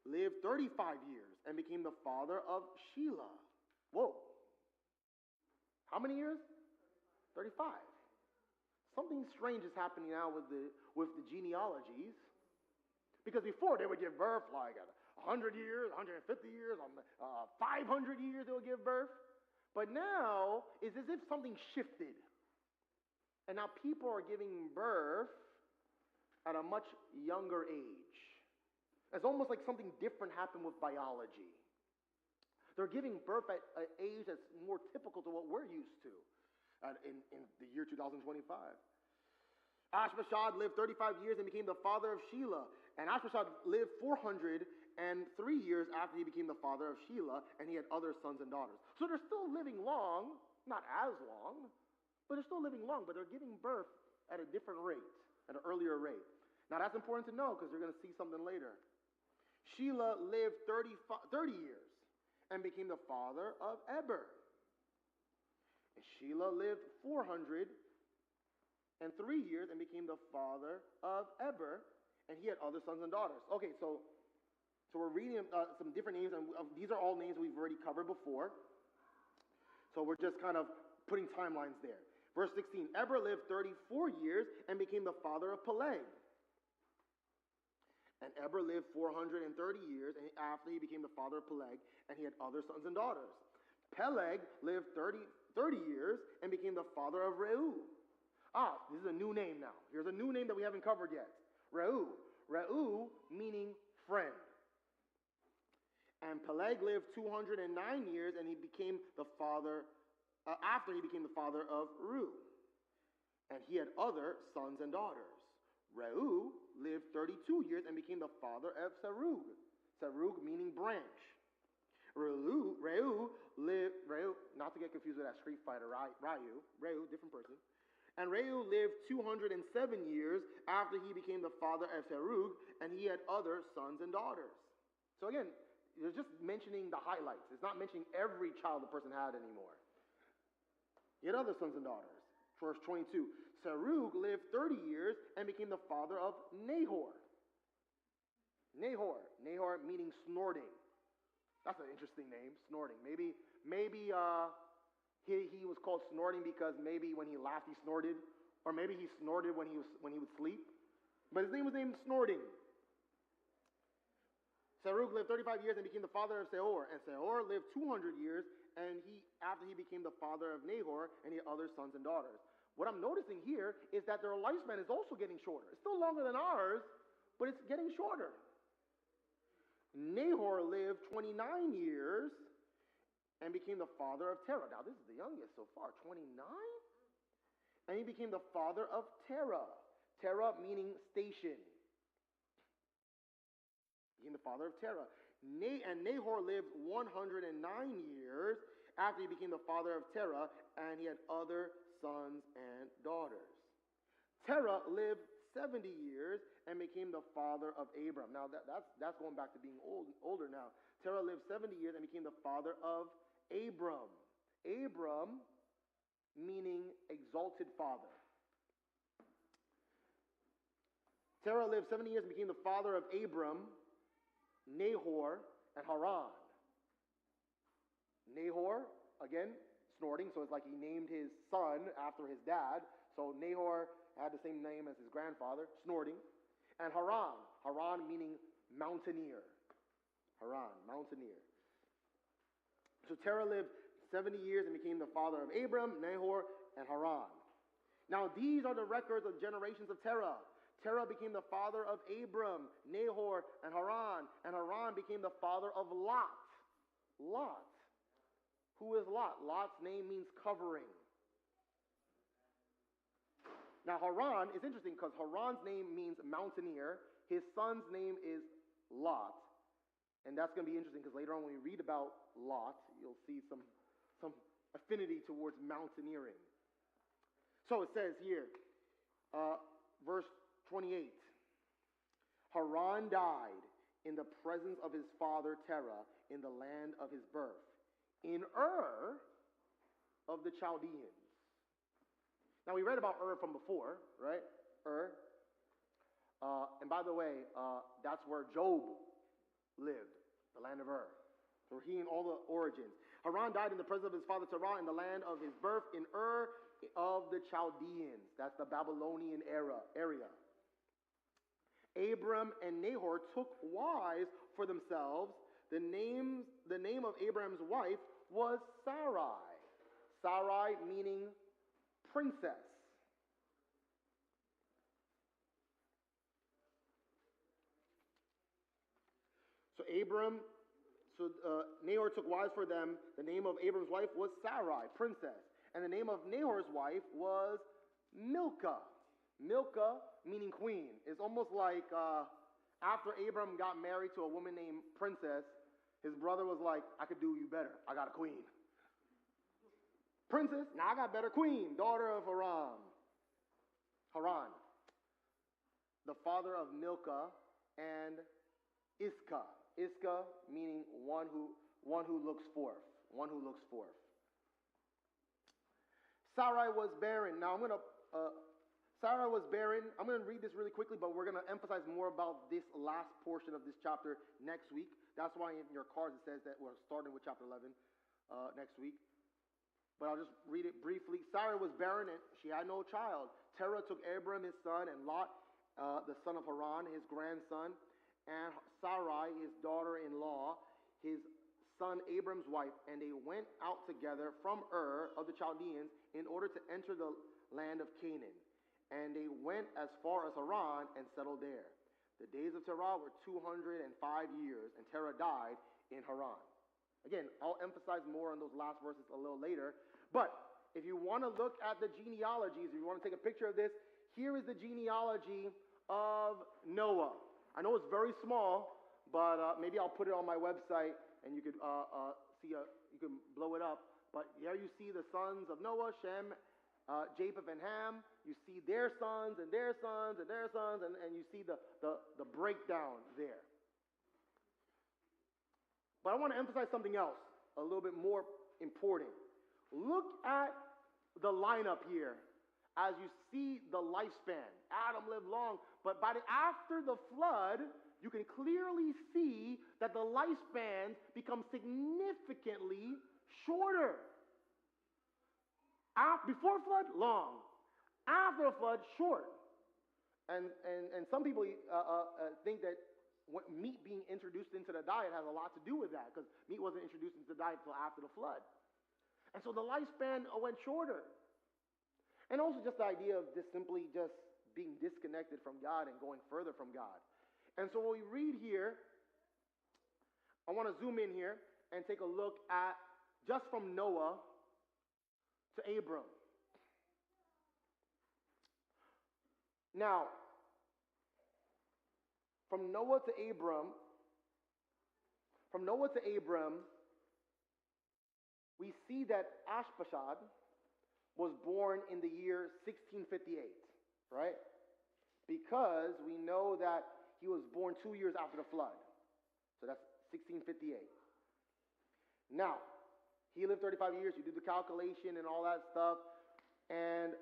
lived 35 years and became the father of Shelah. Whoa. How many years? 35. Something strange is happening now with the genealogies. Because before they would give birth like at 100 years, 150 years, 500 years they would give birth. But now it's as if something shifted. And now people are giving birth at a much younger age. It's almost like something different happened with biology. They're giving birth at an age that's more typical to what we're used to in the year 2025. Arphaxad lived 35 years and became the father of Shelah. And Arphaxad lived 403 years after he became the father of Shelah, and he had other sons and daughters. So they're still living long, not as long, but they're still living long, but they're giving birth at a different rate, at an earlier rate. Now that's important to know because you're going to see something later. Shelah lived 30 years and became the father of Eber. And Shelah lived 403 years and became the father of Eber, and he had other sons and daughters. Okay, so we're reading some different names, and these are all names we've already covered before. So we're just kind of putting timelines there. Verse 16, Eber lived 34 years and became the father of Peleg. And Eber lived 430 years and after he became the father of Peleg, and he had other sons and daughters. Peleg lived 30 years and became the father of Reu. This is a new name now. Here's a new name that we haven't covered yet. Reu. Reu meaning friend. And Peleg lived 209 years, and he became the father, after he became the father of Reu. And he had other sons and daughters. Reu lived 32 years and became the father of Serug. Serug meaning branch. Reu lived, not to get confused with that Street Fighter, Reu, different person. And Reu lived 207 years after he became the father of Serug, and he had other sons and daughters. So again, it's just mentioning the highlights. It's not mentioning every child the person had anymore. He had other sons and daughters. Verse 22, Serug lived 30 years and became the father of Nahor. Nahor meaning snorting. That's an interesting name, snorting. Maybe he was called snorting because maybe when he laughed he snorted, or maybe he snorted when he would sleep. But his name was named Snorting. Serug lived 35 years and became the father of Sehor. And Sehor lived 200 years, and after he became the father of Nahor, and he had other sons and daughters. What I'm noticing here is that their lifespan is also getting shorter. It's still longer than ours, but it's getting shorter. Nahor lived 29 years and became the father of Terah. Now, this is the youngest so far, 29? And he became the father of Terah. Terah meaning station. Became the father of Terah. And Nahor lived 109 years after he became the father of Terah, and he had other sons and daughters. Terah lived 70 years and became the father of Abram. Now, that's going back to being older now. Terah lived 70 years and became the father of Abram. Abram meaning exalted father. Terah lived 70 years and became the father of Abram, Nahor, and Haran. Nahor, again, snorting, so it's like he named his son after his dad. So Nahor had the same name as his grandfather, snorting. And Haran meaning mountaineer. Haran, mountaineer. So Terah lived 70 years and became the father of Abram, Nahor, and Haran. Now these are the records of generations of Terah. Terah became the father of Abram, Nahor, and Haran became the father of Lot. Lot. Who is Lot? Lot's name means covering. Now Haran is interesting because Haran's name means mountaineer. His son's name is Lot. And that's going to be interesting because later on when we read about Lot, you'll see some affinity towards mountaineering. So it says here, verse 28, Haran died in the presence of his father Terah in the land of his birth, in Ur of the Chaldeans. Now we read about Ur from before, right? Ur. And by the way, that's where Job lived, the land of Ur. So we're hearing all the origins. Haran died in the presence of his father Terah in the land of his birth, in Ur of the Chaldeans. That's the Babylonian area. Abram and Nahor took wives for themselves. The name of Abram's wife was Sarai. Sarai meaning princess. So Nahor took wives for them. The name of Abram's wife was Sarai, princess. And the name of Nahor's wife was Milcah. Milcah meaning queen. It's almost like after Abram got married to a woman named Princess, his brother was like, I could do you better. I got a queen. Princess, now I got better queen, daughter of Haran. The father of Milcah and Iscah. Iscah meaning one who looks forth. One who looks forth. Sarai was barren. Now Sarah was barren. I'm going to read this really quickly, but we're going to emphasize more about this last portion of this chapter next week. That's why in your cards it says that we're starting with chapter 11 next week. But I'll just read it briefly. Sarah was barren and she had no child. Terah took Abram his son and Lot, the son of Haran, his grandson, and Sarai, his daughter-in-law, his son Abram's wife, and they went out together from Ur of the Chaldeans in order to enter the land of Canaan. And they went as far as Haran and settled there. The days of Terah were 205 years, and Terah died in Haran. Again, I'll emphasize more on those last verses a little later. But if you want to look at the genealogies, if you want to take a picture of this, here is the genealogy of Noah. I know it's very small, but maybe I'll put it on my website, and you could see you can blow it up. But here you see the sons of Noah, Shem, Japheth, and Ham. You see their sons and their sons and their sons, and you see the breakdown there. But I want to emphasize something else, a little bit more important. Look at the lineup here as you see the lifespan. Adam lived long, but after the flood, you can clearly see that the lifespan becomes significantly shorter. Before flood, long. After a flood, short. And some people think that meat being introduced into the diet has a lot to do with that, because meat wasn't introduced into the diet until after the flood. And so the lifespan went shorter. And also just the idea of simply being disconnected from God and going further from God. And so what we read here, I want to zoom in here and take a look at just from Noah to Abram. Now, from Noah to Abram, we see that Ashpashad was born in the year 1658, right? Because we know that he was born 2 years after the flood. So that's 1658. Now, he lived 35 years. You do the calculation and all that stuff. And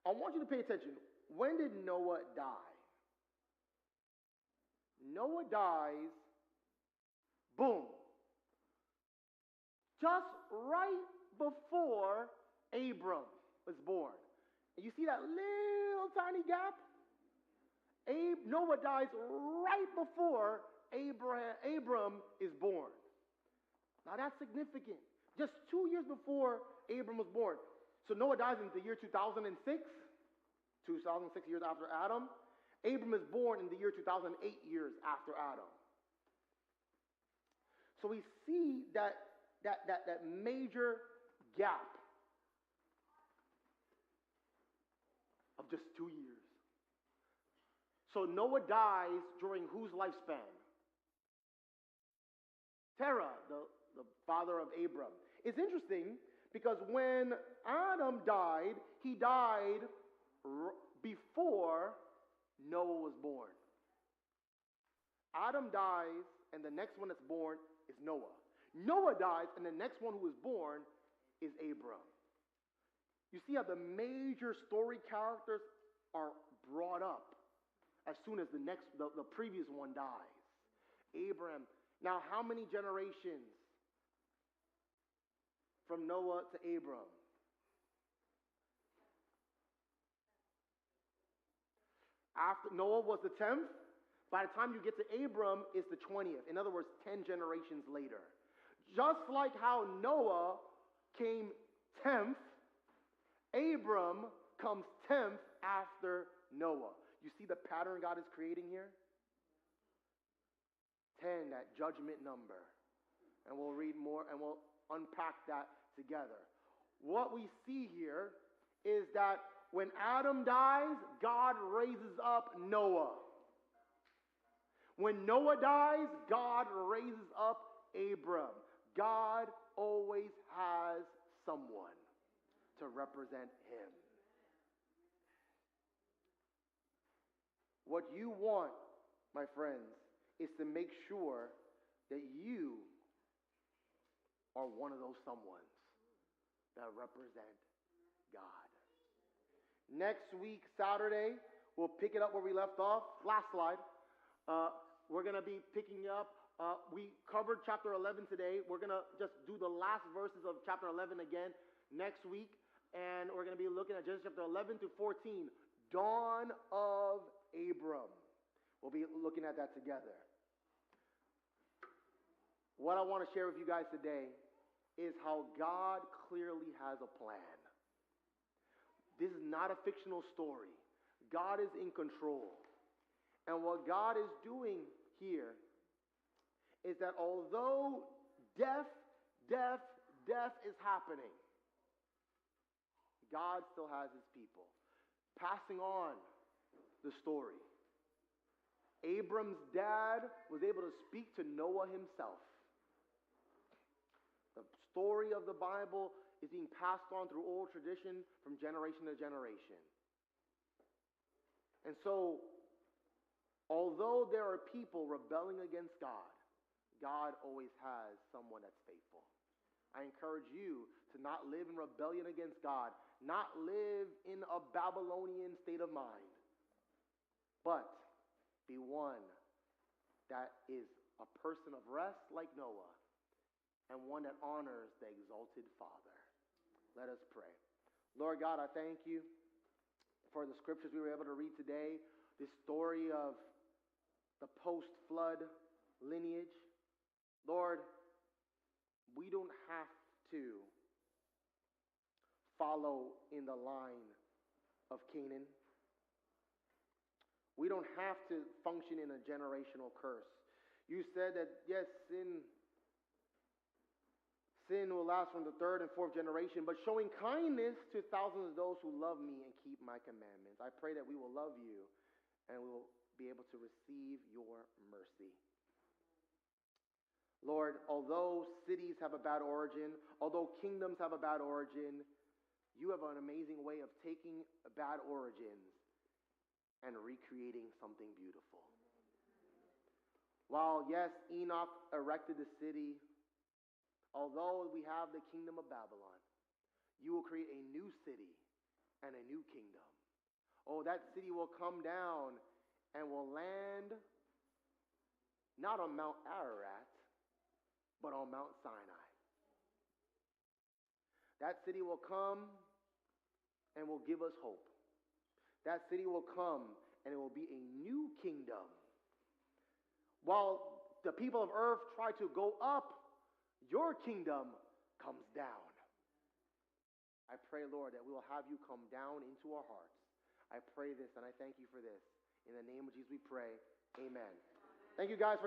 I want you to pay attention. When did Noah die? Noah dies, boom, just right before Abram was born. And you see that little tiny gap? Noah dies right before Abram is born. Now that's significant. Just 2 years before Abram was born. So Noah dies in the year 2006, 2006 years after Adam. Abram is born in the year 2008 years after Adam. So we see that major gap of just 2 years. So Noah dies during whose lifespan? Terah, the father of Abram. It's interesting Because when Adam died, he died before Noah was born. Adam dies, and the next one that's born is Noah. Noah dies, and the next one who is born is Abram. You see how the major story characters are brought up as soon as the previous one dies. Abram. Now, how many generations from Noah to Abram? After Noah was the 10th. By the time you get to Abram, it's the 20th. In other words, 10 generations later. Just like how Noah came 10th, Abram comes 10th after Noah. You see the pattern God is creating here? 10, that judgment number. And we'll read more and we'll unpack that together. What we see here is that when Adam dies, God raises up Noah. When Noah dies, God raises up Abram. God always has someone to represent him. What you want, my friends, is to make sure that you are one of those someones that represent God. Next week, Saturday, we'll pick it up where we left off. Last slide. We're going to be picking up. We covered chapter 11 today. We're going to just do the last verses of chapter 11 again next week. And we're going to be looking at Genesis chapter 11 to 14. Dawn of Abram. We'll be looking at that together. What I want to share with you guys today is how God clearly has a plan. This is not a fictional story. God is in control. And what God is doing here is that although death is happening, God still has his people. Passing on the story. Abram's dad was able to speak to Noah himself. The story of the Bible is being passed on through oral tradition from generation to generation. And so, although there are people rebelling against God, God always has someone that's faithful. I encourage you to not live in rebellion against God, not live in a Babylonian state of mind, but be one that is a person of rest like Noah and one that honors the exalted Father. Let us pray. Lord God, I thank you for the scriptures we were able to read today, this story of the post-flood lineage. Lord, we don't have to follow in the line of Canaan. We don't have to function in a generational curse. You said that, yes, sin will last from the third and fourth generation, but showing kindness to thousands of those who love me and keep my commandments. I pray that we will love you and we will be able to receive your mercy. Lord, although cities have a bad origin, although kingdoms have a bad origin, you have an amazing way of taking bad origins and recreating something beautiful. While, yes, Enoch erected the city, although we have the kingdom of Babylon, you will create a new city and a new kingdom. Oh, that city will come down and will land not on Mount Ararat, but on Mount Sinai. That city will come and will give us hope. That city will come and it will be a new kingdom. While the people of earth try to go up, your kingdom comes down. I pray, Lord, that we will have you come down into our hearts. I pray this and I thank you for this. In the name of Jesus we pray. Amen. Thank you guys for